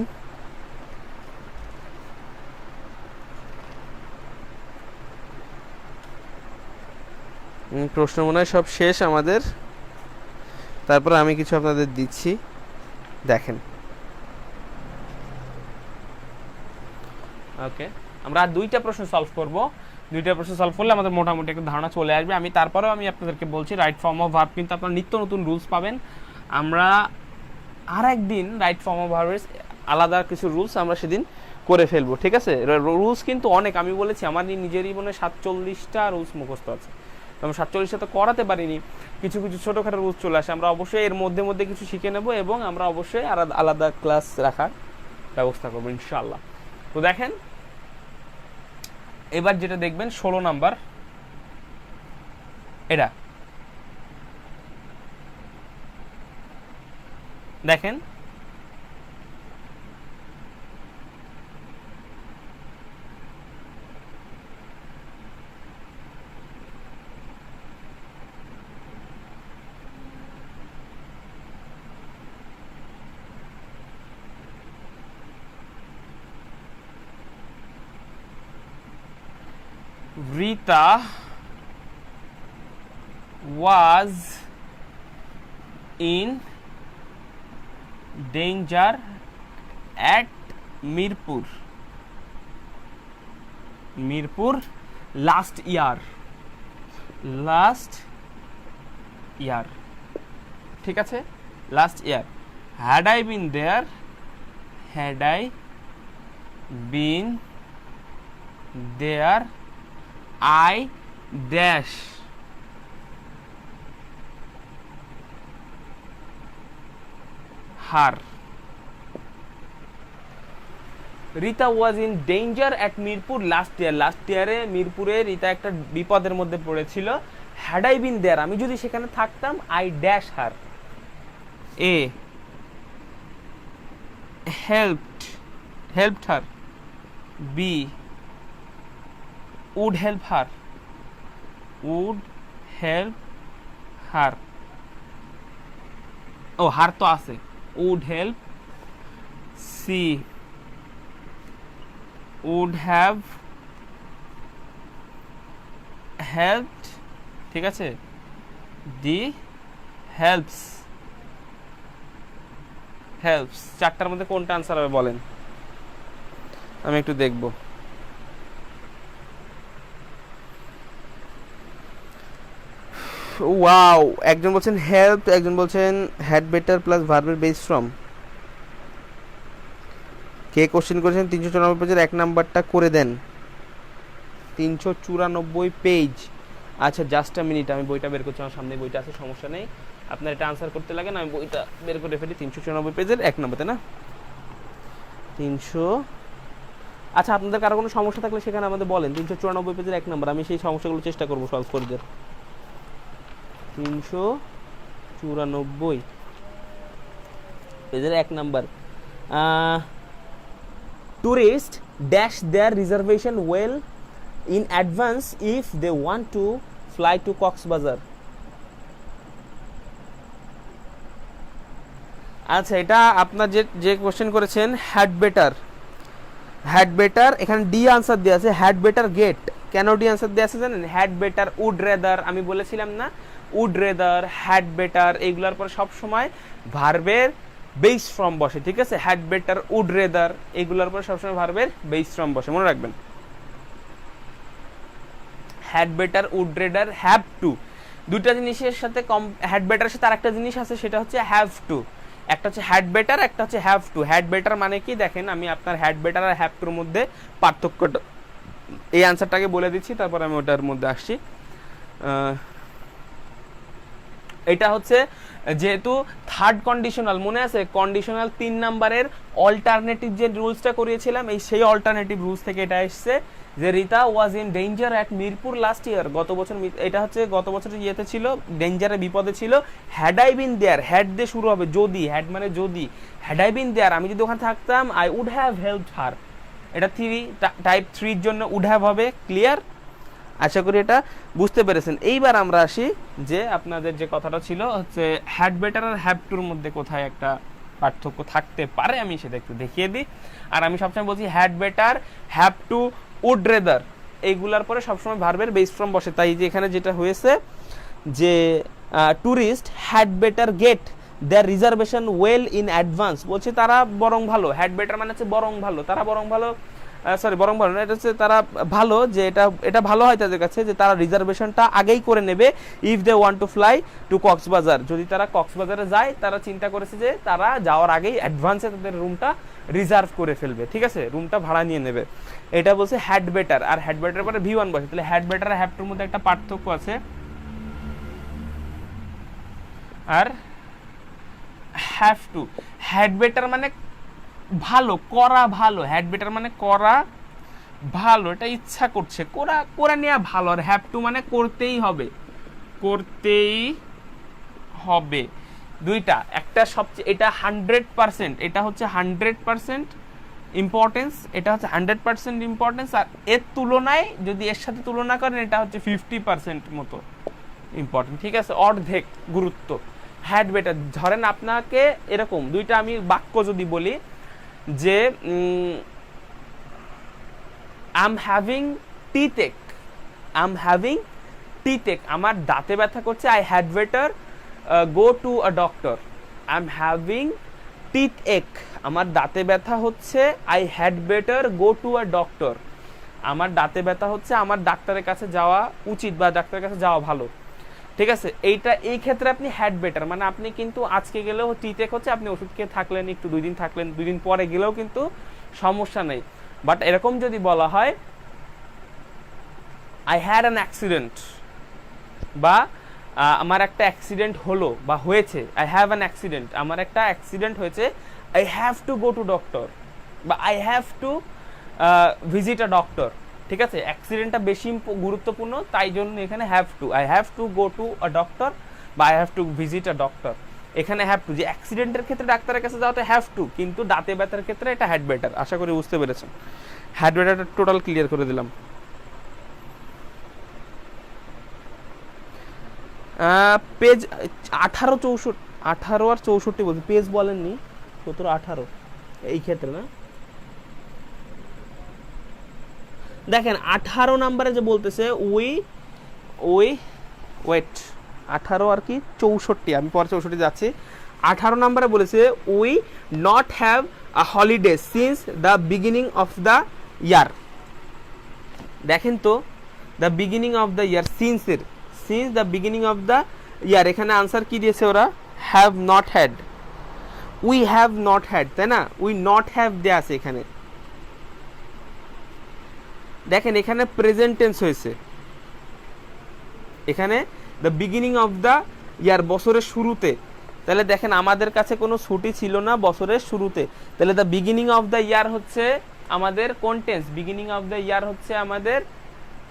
Speaker 1: প্রশ্ন মনে হয় সব শেষ আমাদের, তারপর আমি কিছু আপনাদের দিচ্ছি, দেখেন। ওকে, আমরা 2টা প্রশ্ন সলভ করব। 2টা প্রশ্ন সলভ করলে আমাদের মোটামুটি একটা ধারণা চলে আসবে। তারপরেও আমি আপনাদেরকে বলছি রাইট ফর্ম অফ ভার্ব কিন্তু আপনারা নিত্য নতুন রুলস পাবেন। আমরা আর একদিন রাইট ফর্ম অফ ভার্বের আলাদা কিছু রুলস আমরা সেদিন করে ফেলবো, ঠিক আছে। রুলস কিন্তু অনেক, আমি বলেছি আমার নিজেরই মনে 47টা রুলস মুখস্থ আছে। আমি 47টা তো করাতে পারিনি, কিছু কিছু ছোটোখাটো রুলস চলে আসে। আমরা অবশ্যই এর মধ্যে মধ্যে কিছু শিখে নেব এবং আমরা অবশ্যই আলাদা ক্লাস রাখার ব্যবস্থা করবো ইনশাআল্লাহ। তো দেখেন এবার যেটা দেখবেন 16 নাম্বার, এটা দেখেন, Rita was in danger at Mirpur last year, ঠিক আছে, last year. had I been there I dash her. Rita was in danger at Mirpur last ইয়ারে মিরপুরে রিতা একটা বিপদের মধ্যে পড়েছিল। হ্যাড আই বিন দেয়ার, আমি যদি সেখানে থাকতাম, I dash her, A helped her, B would help her, ও হার তো আছে, would help, C would have helped, ঠিক আছে, D helps। চারটার মধ্যে কোনটা আনসার হবে বলেন, আমি একটু দেখবো। ওয়াও, একজন বলছেন হেল্প, একজন বলছেন হ্যাড বেটার প্লাস ভার্বের বেস ফ্রম। কে কোশ্চেন করেছেন 394 পেজের 1 নাম্বারটা করে দেন। 394 পেজ। আচ্ছা জাস্ট আ মিনিট, আমি বইটা বের করছি, আমার সামনে বইটা আছে, সমস্যা নেই। আপনার এটা আনসার করতে লাগেন, আমি বইটা বের করে ফেলি। 394 পেজের 1 নাম্বারতে না 300। আচ্ছা আপনাদের কারো কোনো সমস্যা থাকলে সেখানে আমাদের বলেন। 394 পেজের 1 নাম্বার, আমি সেই সমস্যাগুলো চেষ্টা করবো সলভ করে দেওয়ার। 394 পেজের 1 number. Tourists dash their reservation well in advance if they want to fly to Cox's Bazar. আচ্ছা এটা আপনার যে কোশ্চেন করেছেন হ্যাড বেটার, এখানে ডি আনসার দেওয়া আছে, হ্যাড বেটার গেট। কেন ডি আনসার দেওয়া আছে জানেন? হ্যাড বেটার, উড রেদার, আমি বলেছিলাম না উড রেদার, হ্যাড বেটার, এইগুলোর পরে সবসময় ভার্বের বেস ফর্ম বসে, ঠিক আছে। হ্যাড বেটার, উড রেদার, এগুলোর পরে সবসময় ভার্বের বেস ফর্ম বসে, মনে রাখবেন। Had better, would rather, have to, দুইটা জিনিসের সাথে হ্যাড বেটারের সাথে আরেকটা জিনিস আছে, সেটা হচ্ছে হ্যাভ টু। একটা হচ্ছে হ্যাড বেটার, একটা হচ্ছে হ্যাভ টু। হ্যাড বেটার মানে কি দেখেন, আমি আপনার হ্যাড বেটার আর হ্যাভ টুর মধ্যে পার্থক্যটা, এই আনসারটাকে বলে দিচ্ছি, তারপর আমি ওটার মধ্যে আসছি। এটা হচ্ছে যেহেতু থার্ড কন্ডিশনাল, মনে আছে কন্ডিশনাল 3 নাম্বারের অল্টারনেটিভ যে রুলসটা করিয়েছিলাম, এই সেই অল্টারনেটিভ রুলস থেকে এটা এসছে যে Rita was in danger at Mirpur last year, গত বছর, এটা হচ্ছে গত বছর ইয়েতে ছিল, ডেঞ্জারে, বিপদে ছিল। Had I been there, had দিয়ে শুরু হবে, যদি, হ্যাড মানে যদি, হ্যাড আই বিন দেয়ার, আমি যদি ওখানে থাকতাম, আই উড হ্যাভ হেল্পড হার। এটা টাইপ 3 এর জন্য উড হ্যাভ হবে। ক্লিয়ার? আশা করি এটা বুঝতে পেরেছেন। এইবার আমরা আসি যে আপনাদের যে কথাটা ছিল হচ্ছে হ্যাড বেটার আর হ্যাভ টুর মধ্যে কোথায় একটা পার্থক্য থাকতে পারে, আমি সেটা একটু দেখিয়ে দিই। আর আমি সবসময় বলছি had better, have to, would rather, এইগুলার পরে সবসময় ভার্বের বেস ফর্ম বসে। তাই যে এখানে যেটা হয়েছে যে tourist had better get their reservation well in advance, বলছে তারা বরং ভালো, হ্যাড বেটার মানে হচ্ছে বরং ভালো, তারা বরং ভালো, সরি বরং ভালো না, এটা হচ্ছে তারা ভালো, যে এটা ভালো হয় তাদের কাছে যে তারা রিজার্ভেশনটা আগেই করে নেবে, if they want to fly to Cox's Bazar, যদি তারা কক্সবাজারে যায়, তারা চিন্তা করেছে যে তারা যাওয়ার আগেই অ্যাডভান্সে তাদের রুমটা রিজার্ভ করে ফেলবে, ঠিক আছে, রুমটা ভাড়া নিয়ে নেবে। এটা বলছে হ্যাড বেটার, আর হ্যাড বেটার পরে V1 বসে, তাহলে হ্যাড বেটার আর হ্যাভ টুর মধ্যে একটা পার্থক্য আছে। আর হ্যাভ টু, হ্যাড বেটার মানে ভালো, করা ভালো, হ্যাড বেটার মানে করা ভালো, এটা ইচ্ছা করছে, করে নেওয়া ভালো। আর হ্যাভ টু মানে করতেই হবে, করতেই হবে। দুইটা, একটা সবচেয়ে, এটা 100%, এটা হচ্ছে 100% ইম্পর্টেন্স, এটা হচ্ছে 100% ইম্পর্টেন্স, আর এর তুলনায় যদি এর সাথে তুলনা করেন এটা হচ্ছে 50% মতো ইম্পর্টেন্ট, ঠিক আছে, অর্ধেক গুরুত্ব। হ্যাড বেটার, ধরেন আপনাকে এরকম দুইটা আমি বাক্য যদি বলি যে আই এম হ্যাভিং টিথেক, আমার দাঁতে ব্যথা করছে, I had better go to a doctor. I am having teeth এক, আমার দাঁতে ব্যথা হচ্ছে, I had better go to a doctor, আমার দাঁতে ব্যথা হচ্ছে, আমার ডাক্তারের কাছে যাওয়া উচিত বা ডাক্তারের কাছে যাওয়া ভালো, ঠিক আছে। এই ক্ষেত্রে আপনি হ্যাড বেটার মানে আপনি কিন্তু আজকে গেলেও টিটেক হচ্ছে, আপনি ওষুধ খেয়ে থাকলেন, একটু 2 দিন থাকলেন, 2 দিন পরে গেলেও কিন্তু সমস্যা নেই। বাট এরকম যদি বলা হয় আই হ্যাড অ্যান অ্যাক্সিডেন্ট, বা আমার একটা অ্যাক্সিডেন্ট হলো বা হয়েছে, আই হ্যাভ অ্যান অ্যাক্সিডেন্ট, আমার একটা অ্যাক্সিডেন্ট হয়েছে, I have to go to doctor, বা I have to visit a doctor, ঠিক আছে, অ্যাক্সিডেন্টটা বেশি গুরুত্বপূর্ণ, তাই জন্য এখানে have to, I have to go to a doctor বা I have to visit a doctor, এখানে হ্যাভ টু। যে অ্যাক্সিডেন্টের ক্ষেত্রে ডাক্তারের কাছে যাওয়াতে হ্যাভ টু, কিন্তু দাঁতে ব্যথার ক্ষেত্রে এটা হ্যাড বেটার। আশা করি বুঝতে পেরেছেন। হ্যাড বেটারটা টোটাল ক্লিয়ার করে দিলাম। পেজ 18, 64, 18 আর 64 বলছি, পেজ বলেননি, 17, 18 এই ক্ষেত্রে না। দেখেন 18 নাম্বারে যে বলতেছে ওয়েট 18 আর কি 64, আমি পরে 64 যাচ্ছি। 18 নাম্বারে বলেছে we not have a holiday since the beginning of the ইয়ার। দেখেন তো, the beginning of the year, since the beginning of the ইয়ার, এখানে আনসার কি দিয়েছে ওরা, have not had, we have not had, তাই না, উই নট হ্যাভ দেয়া আছে এখানে। দেখেন এখানে প্রেজেন্ট টেন্স হয়েছে, এখানে দ্য বিগিনিং অফ দ্য ইয়ার, বছরের শুরুতে। তাহলে দেখেন আমাদের কাছে কোনো ছুটি ছিল না বছরের শুরুতে, তাহলে দ্য বিগিনিং অফ দ্য ইয়ার হচ্ছে আমাদের কোন টেন্স, বিগিনিং অফ দ্য ইয়ার হচ্ছে আমাদের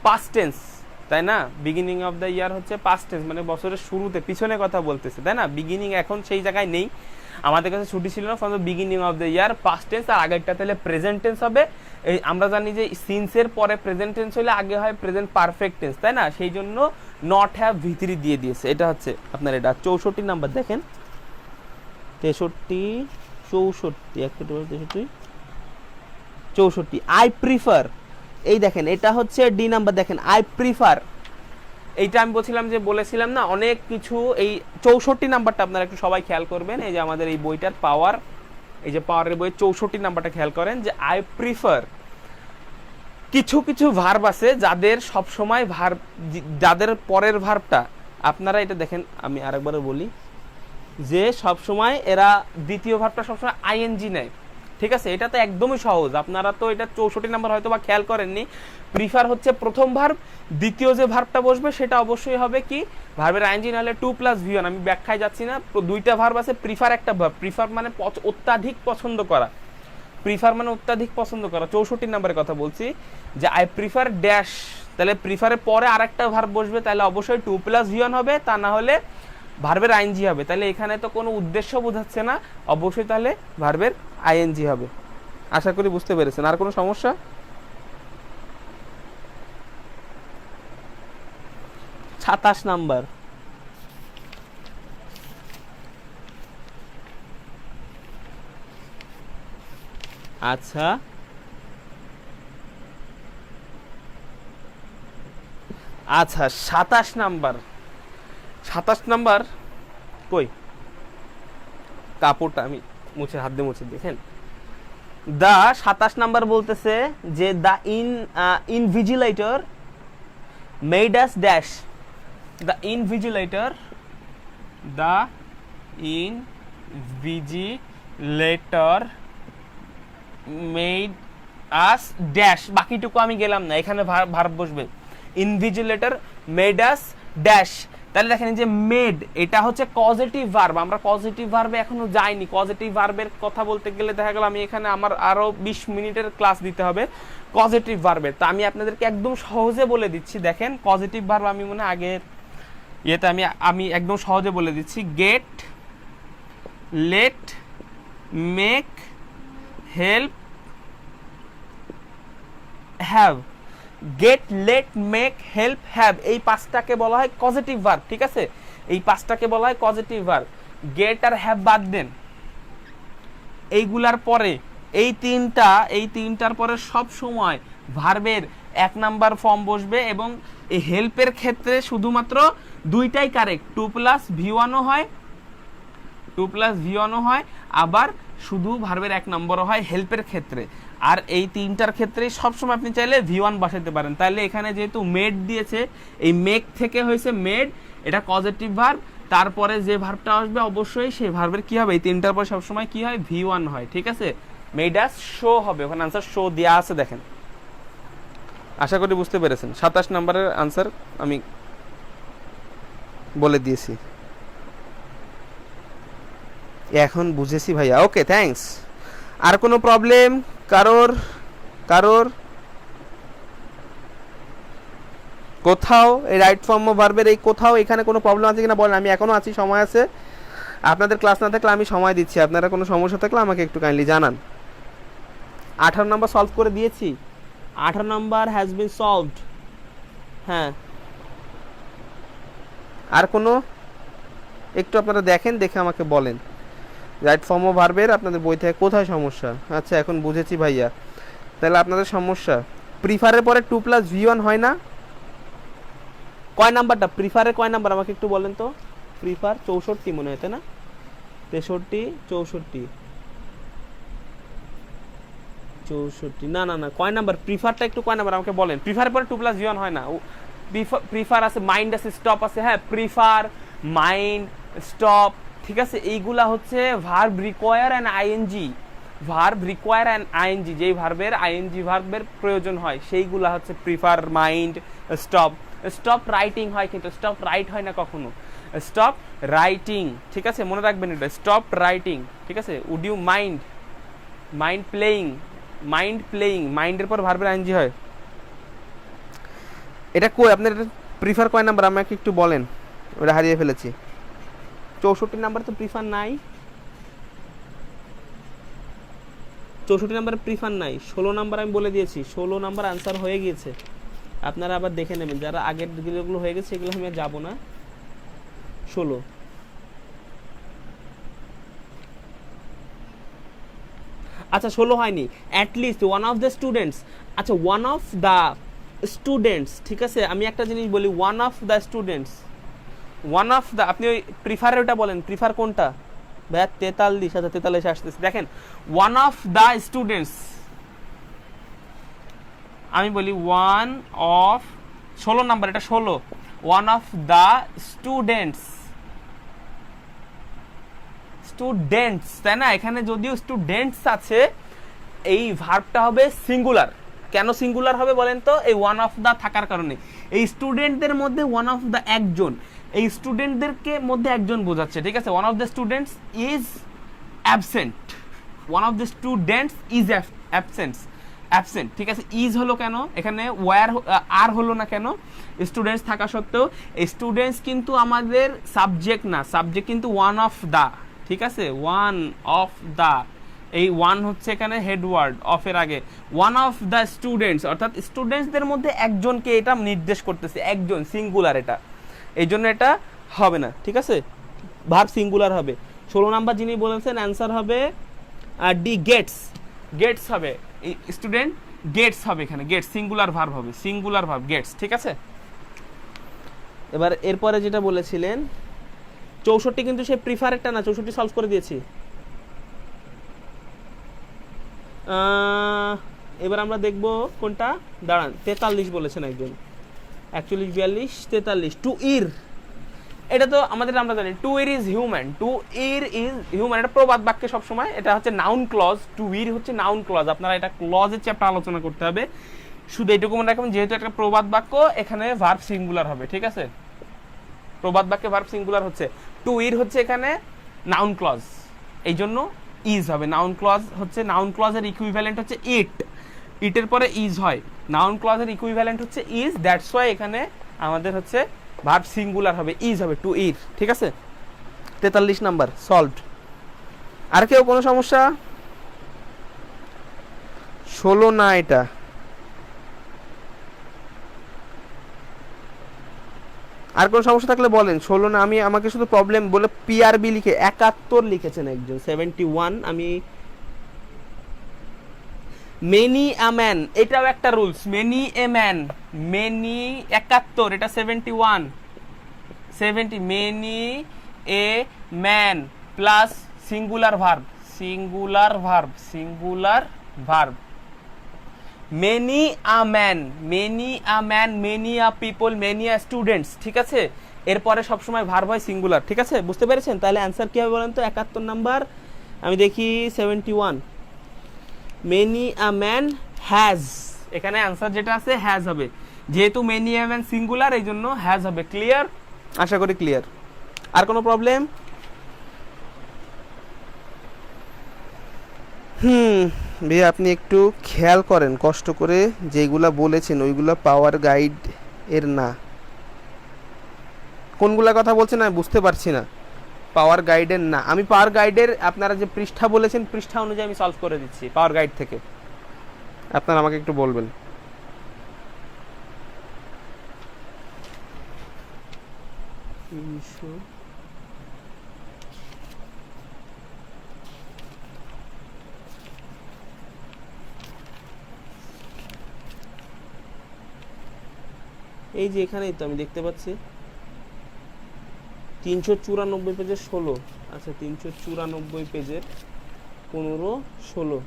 Speaker 1: পাস্ট টেন্স, তাই না, বিগিনিং অফ দ্য ইয়ার হচ্ছে পাস্ট টেন্স, মানে বছরের শুরুতে, পিছনে কথা বলতেছে, তাই না, বিগিনিং এখন সেই জায়গায় নেই, আমাদের কাছে ছুটি ছিল না, from the beginning of the year past tense, আর আগেরটা তাহলে প্রেজেন্ট টেন্স হবে। এই আমরা জানি যে সিন্সের পরে প্রেজেন্ট টেন্স হলে আগে হয় প্রেজেন্ট পারফেক্ট টেন্স, তাই না, সেই জন্য নট হ্যাভ ভিতরি দিয়ে দিয়েছে। এটা হচ্ছে আপনার এটা 64 নাম্বার, দেখেন 63, 64, 64, আই প্রিফার, এই দেখেন এটা হচ্ছে ডি নাম্বার, দেখেন আই প্রিফার, এইটা আমি বলেছিলাম না অনেক কিছু। এই 64 নাম্বারটা আপনারা একটু সবাই খেয়াল করবেন, এই যে আমাদের এই বইটার পাওয়ার, এই যে পাওয়ারের বই 64 নাম্বারটা খেয়াল করেন, যে আই প্রিফার কিছু কিছু ভার্ব আছে যাদের সব সময় ভার্ব, যাদের পরের ভার্বটা আপনারা এটা দেখেন, আমি আরেকবার বলি যে সব সময় এরা দ্বিতীয় ভার্বটা সবসময় আইএনজি নেয়। ঠিক আছে, এটা তো একদমই সহজ, আপনারা তো এটা 64 নাম্বার হয়তো বা খেয়াল করেননি। প্রিফার হচ্ছে প্রথম ভার্ব, দ্বিতীয় যে ভার্বটা বসবে সেটা অবশ্যই হবে কি ভার্বের আইএনজি, নাহলে 2+V1। আমি ব্যাখ্যায় যাচ্ছি না, দুইটা ভার্ব আছে, প্রিফার একটা ভার্ব। প্রিফার মানে অত্যাধিক পছন্দ করা, প্রিফার মানে অত্যাধিক পছন্দ করা। 64 নাম্বারের কথা বলছি যে আই প্রিফার ড্যাশ, তাহলে প্রিফারের পরে আরেকটা ভার্ব বসবে, তাহলে অবশ্যই 2+V1 হবে, তা না হলে ভার্বের আইএনজি হবে। তাহলে এখানে তো কোনো উদ্দেশ্য বোঝাচ্ছে না, অবশ্যই তাহলে ভার্বের আইএনজি হবে। আশা করি বুঝতে পেরেছেন। আর কোনো সমস্যা? সাতাশ নাম্বার, আচ্ছা আচ্ছা 27 নাম্বার, 27 নাম্বার কই কাপড়টা আমি মুছে, হাত দিয়ে মুছে, দেখেন দা 27 নাম্বার বলতেছে যে the invigilator made us dash, the invigilator, the invigilator made us dash, বাকিটুকু আমি গেলাম না, এখানে ভার্ব বসবে। ইনভিজিলেটর মেড আস ড্যাশ, তাহলে দেখেন যে মেড এটা হচ্ছে পজিটিভ ভার্ব, আমরা পজিটিভ ভার্বে এখনো যাইনি। পজিটিভ ভার্বের কথা বলতে গেলে দেখা গেল আমি এখানে আমার আরো 20 মিনিটের ক্লাস দিতে হবে পজিটিভ ভার্বের। তা আমি আপনাদেরকে একদম সহজে বলে দিচ্ছি, দেখেন পজিটিভ ভার্ব আমি মনে আগের ইয়েতে আমি একদম সহজে বলে দিচ্ছি। Get, let, make, help, have. Get, let, make, help, have, এই পাঁচটাকে বলা হয় পজিটিভ ভার্ব। ঠিক আছে, এই পাঁচটাকে বলা হয় পজিটিভ ভার্ব। গেট আর হ্যাভ বাদ দেন, এইগুলার পরে এই তিনটার পরে সব সময় ভার্বের 1 নাম্বার ফর্ম বসবে, এবং এই হেল্পের ক্ষেত্রে শুধুমাত্র দুইটাই কারেক্ট, 2+V1ও হয়, 2+V1ও হয়, আবার শুধু ভার্বের 1 নম্বরও হয় হেল্পের ক্ষেত্রে। আর এই তিনটার ক্ষেত্রে সবসময় আপনি চাইলে V1 বসাতে পারেন। তাহলে এখানে যেহেতু মেড দিয়েছে, এই মেক থেকে হয়েছে মেড, এটা পজিটিভ ভার্ব, তারপরে যে ভার্বটা আসবে অবশ্যই সেই ভার্বের কি হবে, এই তিনটার পর সবসময় কি হয়, V1 হয়। ঠিক আছে, মেড আস শো হবে, ওখানে আনসার শো দেওয়া আছে, দেখেন। আশা করি বুঝতে পেরেছেন। 27 নম্বরের আনসার আমি বলে দিয়েছি, এখন বুঝেছি ভাইয়া, ওকে থ্যাঙ্কস। আর কোনো প্রবলেম কারোর কোথাও এই রাইট ফর্ম অফ ভার্বের এই কোথাও এখানে কোনো প্রবলেম আছে কিনা বলেন, আমি এখনো আছি, সময় আছে, আপনাদের ক্লাস না থাকলে আমি সময় দিচ্ছি, আপনারা কোনো সমস্যা থাকলে আমাকে একটু কাইন্ডলি জানান। 18 নম্বর সলভ করে দিয়েছি, 18 নম্বর হ্যাজ বিন সলভড। হ্যাঁ, আর কোনো একটু আপনারা দেখেন, দেখে আমাকে বলেন রাইট ফর্ম অফ ভার্বের আপনাদের বই থেকে কোথায় সমস্যা। আচ্ছা, এখন বুঝেছি ভাইয়া, তাহলে আপনাদের সমস্যা প্রিফারের পরে 2+V1 হয় না। কয় নাম্বারটা প্রিফারের কয় নাম্বার আমাকে একটু বলেন তো। প্রিফার 64 মনে হয়, তাই না? 63, 64 না না না, কয় নাম্বার প্রিফারটা একটু কয় নাম্বার আমাকে বলেন। প্রিফারের পরে 2+V1 হয় না, প্রিফার আছে, মাইন্ড আছে, স্টপ আছে। হ্যাঁ, প্রিফার, মাইন্ড, স্টপ, ঠিক আছে, এইগুলা হচ্ছে verb require and ING. Verb require and ING, যেই ভার্বের আইএনজি ভার্বের প্রয়োজন হয় সেইগুলা হচ্ছে prefer, mind, stop. Stop writing হয়, কিন্তু স্টপ রাইট হয় না কখনো, স্টপ রাইটিং। ঠিক আছে, মনে রাখবেন এটা, স্টপ রাইটিং। ঠিক আছে, would you mind, mind playing, mind playing, মাইন্ডের পর ভার্বের আইএনজি হয়। এটা কই আপনার প্রিফার কয় নাম্বার আমাকে একটু বলেন, ওটা হারিয়ে ফেলেছি। 64 নাম্বার তো প্রিফার নাই, 64 নাম্বার প্রিফার নাই। 16 নাম্বার আমি বলে দিয়েছি, 16 নাম্বার আনসার হয়ে গিয়েছে, আপনারা আবার দেখে নেবেন, যারা আগের যেগুলো হয়ে গেছে এগুলো আমি আর যাবো না। 16, আচ্ছা 16 হয়নি, at least one of the students. আচ্ছা, ওয়ান অফ দ্য স্টুডেন্টস, ঠিক আছে, আমি একটা জিনিস বলি, one of the students, one of the, আপনি ওই প্রিফারের ওটা বলেন, প্রিফার কোনটা ভাইয়া? 43, আচ্ছা 43 আসতেছে, দেখেন ওয়ান অফ দ্য স্টুডেন্টস, আমি বলি ওয়ান অফ 16 নাম্বার, এটা 16, one of the students, students, তাই না? এখানে যদিও স্টুডেন্টস আছে, এই ভার্বটা হবে সিঙ্গুলার। কেন সিঙ্গুলার হবে বলেন তো? এই ওয়ান অফ দ্য থাকার কারণে। এই স্টুডেন্টদের মধ্যে ওয়ান অফ দ্য একজন, এই স্টুডেন্টদেরকে মধ্যে একজন বোঝাচ্ছে, ঠিক আছে? One of the students is absent, one of the students is absent, absent, ঠিক আছে? ইজ হলো কেন এখানে, ওয়ার আর হলো না কেন? স্টুডেন্টস থাকা সত্ত্বেও স্টুডেন্টস কিন্তু আমাদের সাবজেক্ট না, সাবজেক্ট কিন্তু ওয়ান অফ দ্য, ঠিক আছে? ওয়ান অফ দ্য, এই ওয়ান হচ্ছে এখানে হেডওয়ার্ড, অফের আগে। ওয়ান অফ দ্য স্টুডেন্টস অর্থাৎ স্টুডেন্টসদের মধ্যে একজনকে এটা নির্দেশ করতেছে, একজন, সিঙ্গুলার, এটা এই জন্য এটা হবে না, ঠিক আছে? ভার্ব সিঙ্গুলার হবে। 16 নাম্বার যিনি বলেছেন অ্যান্সার হবে ডি, গেটস, গেটস হবে, স্টুডেন্ট গেটস হবে, এখানে গেটস সিঙ্গুলার ভার্ব হবে, সিঙ্গুলার ভার্ব গেটস, ঠিক আছে? এবার এরপরে যেটা বলেছিলেন 64 কিন্তু সে প্রিফারেরটা না, 64 সলভ করে দিয়েছি। এবার আমরা দেখব কোনটা, দাঁড়ান, 43 বলেছেন একজন, 41, 42, 43, টু ইর, এটা তো আমাদের আমরা জানি টু ইর ইজ হিউম্যান, টু ইর ইজ হিউম্যান, এটা প্রবাদ বাক্যে সবসময়, এটা হচ্ছে নাউন ক্লজ, টু ইর হচ্ছে নাউন ক্লজ, আপনারা এটা ক্লজের চ্যাপ্টার আলোচনা করতে হবে, শুধু এইটুকু মনে রাখবেন, যেহেতু একটা প্রবাদ বাক্য এখানে ভার্ব সিঙ্গুলার হবে, ঠিক আছে? প্রবাদ বাক্যে ভার্ব সিঙ্গুলার হচ্ছে, টু ইর হচ্ছে এখানে নাউন ক্লজ, এই জন্য ইজ হবে। নাউন ক্লজ হচ্ছে, নাউন ক্লজের ইকুইভ্যালেন্ট হচ্ছে ইট, ইটের পরে ইজ হয়, নাউন ক্লজের ইকুইভ্যালেন্ট হচ্ছে ইজ, দ্যাটস ওয়াই এখানে আমাদের হচ্ছে ভার্ব সিঙ্গুলার হবে, ইজ হবে, টু ইর, ঠিক আছে? 43 নাম্বার সলভড। আর কেউ কোনো সমস্যা? 16 না, এটা আর কোন সমস্যা থাকলে বলেন। 16 না, আমি আমাকে শুধু প্রবলেম বলে পিআরবি লিখে 71 লিখেছেন একজন, 71, আমি মেনি আ ম্যান, এটাও একটা rules, many a man, many 71, এটা 71, 70, many a man plus singular verb, singular verb, singular verb, many a man, many a man, many a people, many a students, ঠিক আছে? এরপরে সবসময় ভার্ব হয় singular, ঠিক আছে? বুঝতে পেরেছেন? তাহলে অ্যান্সার কি হবে বলেন তো? 71 নাম্বার, আমি দেখি 71, মেনি আ ম্যান হ্যাজ, এখানে অ্যান্সার যেটা আছে হ্যাজ হবে, যেহেতু মেনি আ ম্যান সিঙ্গুলার এই জন্য হ্যাজ হবে। ক্লিয়ার? আশা করি ক্লিয়ার। আর কোনো প্রবলেম? ভাইয়া আপনি একটু খেয়াল করেন কষ্ট করে, যেগুলা বলেছেন ওইগুলা পাওয়ার গাইড এর না, কোনগুলা কথা বলছেন আমি বুঝতে পারছি না, পাওয়ার গাইডের না। আমি পাওয়ার গাইডের আপনারা যে পৃষ্ঠা বলেছেন পৃষ্ঠা অনুযায়ী আমি সলভ করে দিচ্ছি, পাওয়ার গাইড থেকে। আপনারা আমাকে একটু বলবেন। এই যে এখানেই তো আমি দেখতে পাচ্ছি 394 পেজের 16, আচ্ছা 394 পেজের 15, 16,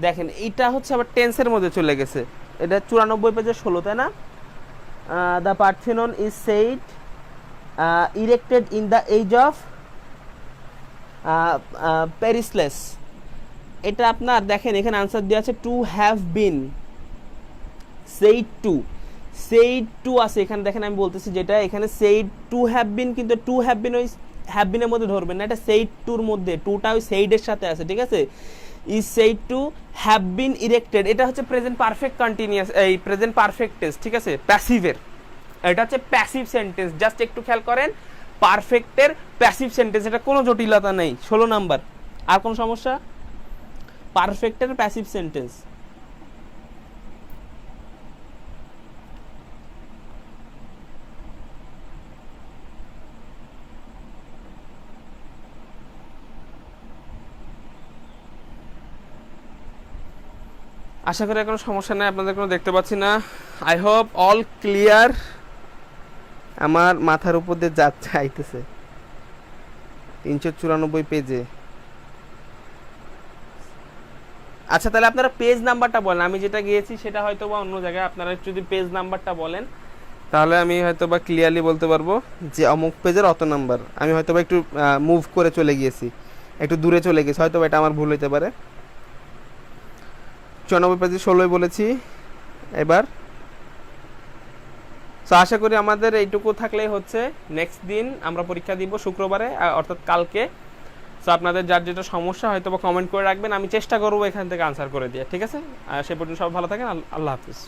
Speaker 1: দেখেন এইটা হচ্ছে আবার টেন্সের মধ্যে চলে গেছে, এটা 94 পেজের 16, তাই না? The Parthenon is said erected in the age of Pericles, এটা আপনার দেখেন এখানে আনসার দেওয়া আছে to have been, said to, said to আছে এখানে, দেখেন আমি বলতেছি যেটা এখানে সেইড টু হ্যাভ বিন, কিন্তু টু হ্যাভ বিন ওই হ্যাভ বিনের মধ্যে ধরবেন না, এটা সেইড টুর মধ্যে, টুটা ওই সেইডের সাথে আছে, ঠিক আছে? Is said to have bin erected, এটা হচ্ছে প্রেজেন্ট পারফেক্ট কন্টিনিউয়াস, এই প্রেজেন্ট পারফেক্ট টেন্স, ঠিক আছে? প্যাসিভের, এটা হচ্ছে প্যাসিভ সেন্টেন্স, জাস্ট একটু খেয়াল করেন, পারফেক্টের প্যাসিভ সেন্টেন্স, এটা কোনো জটিলতা নেই। 16 নাম্বার, আর কোন সমস্যা? পারফেক্টের প্যাসিভ সেন্টেন্স, আশা করি কোনো সমস্যা নেই, আপনাদের কোনো দেখতে পাচ্ছি না। I hope all clear. আমার মাথার উপর দিয়ে যাচ্ছে আইতেছে 394 পেজে। আচ্ছা তাহলে আপনারা পেজ নাম্বারটা বলেন, আমি যেটা গিয়েছি সেটা হয়তো বা অন্য জায়গায়, আপনারা যদি পেজ নাম্বারটা বলেন তাহলে আমি হয়তো বা ক্লিয়ারলি বলতে পারবো যে অমুক পেজের অত নাম্বার। আমি হয়তো বা একটু মুভ করে চলে গিয়েছি, একটু দূরে চলে গেছি, হয়তো এটা আমার ভুল হইতে পারে। 94 পেজে 16 বলেছি এবার। সো আশা করি আমাদের এইটুকু থাকলেই হচ্ছে। নেক্সট দিন আমরা পরীক্ষা দিব শুক্রবারে, অর্থাৎ কালকে। সো আপনাদের যার যেটা সমস্যা হয়তো বা কমেন্ট করে রাখবেন, আমি চেষ্টা করবো এখান থেকে আনসার করে দিয়ে, ঠিক আছে? সে পর্যন্ত সব ভালো থাকেন, আল্লাহ হাফিজ।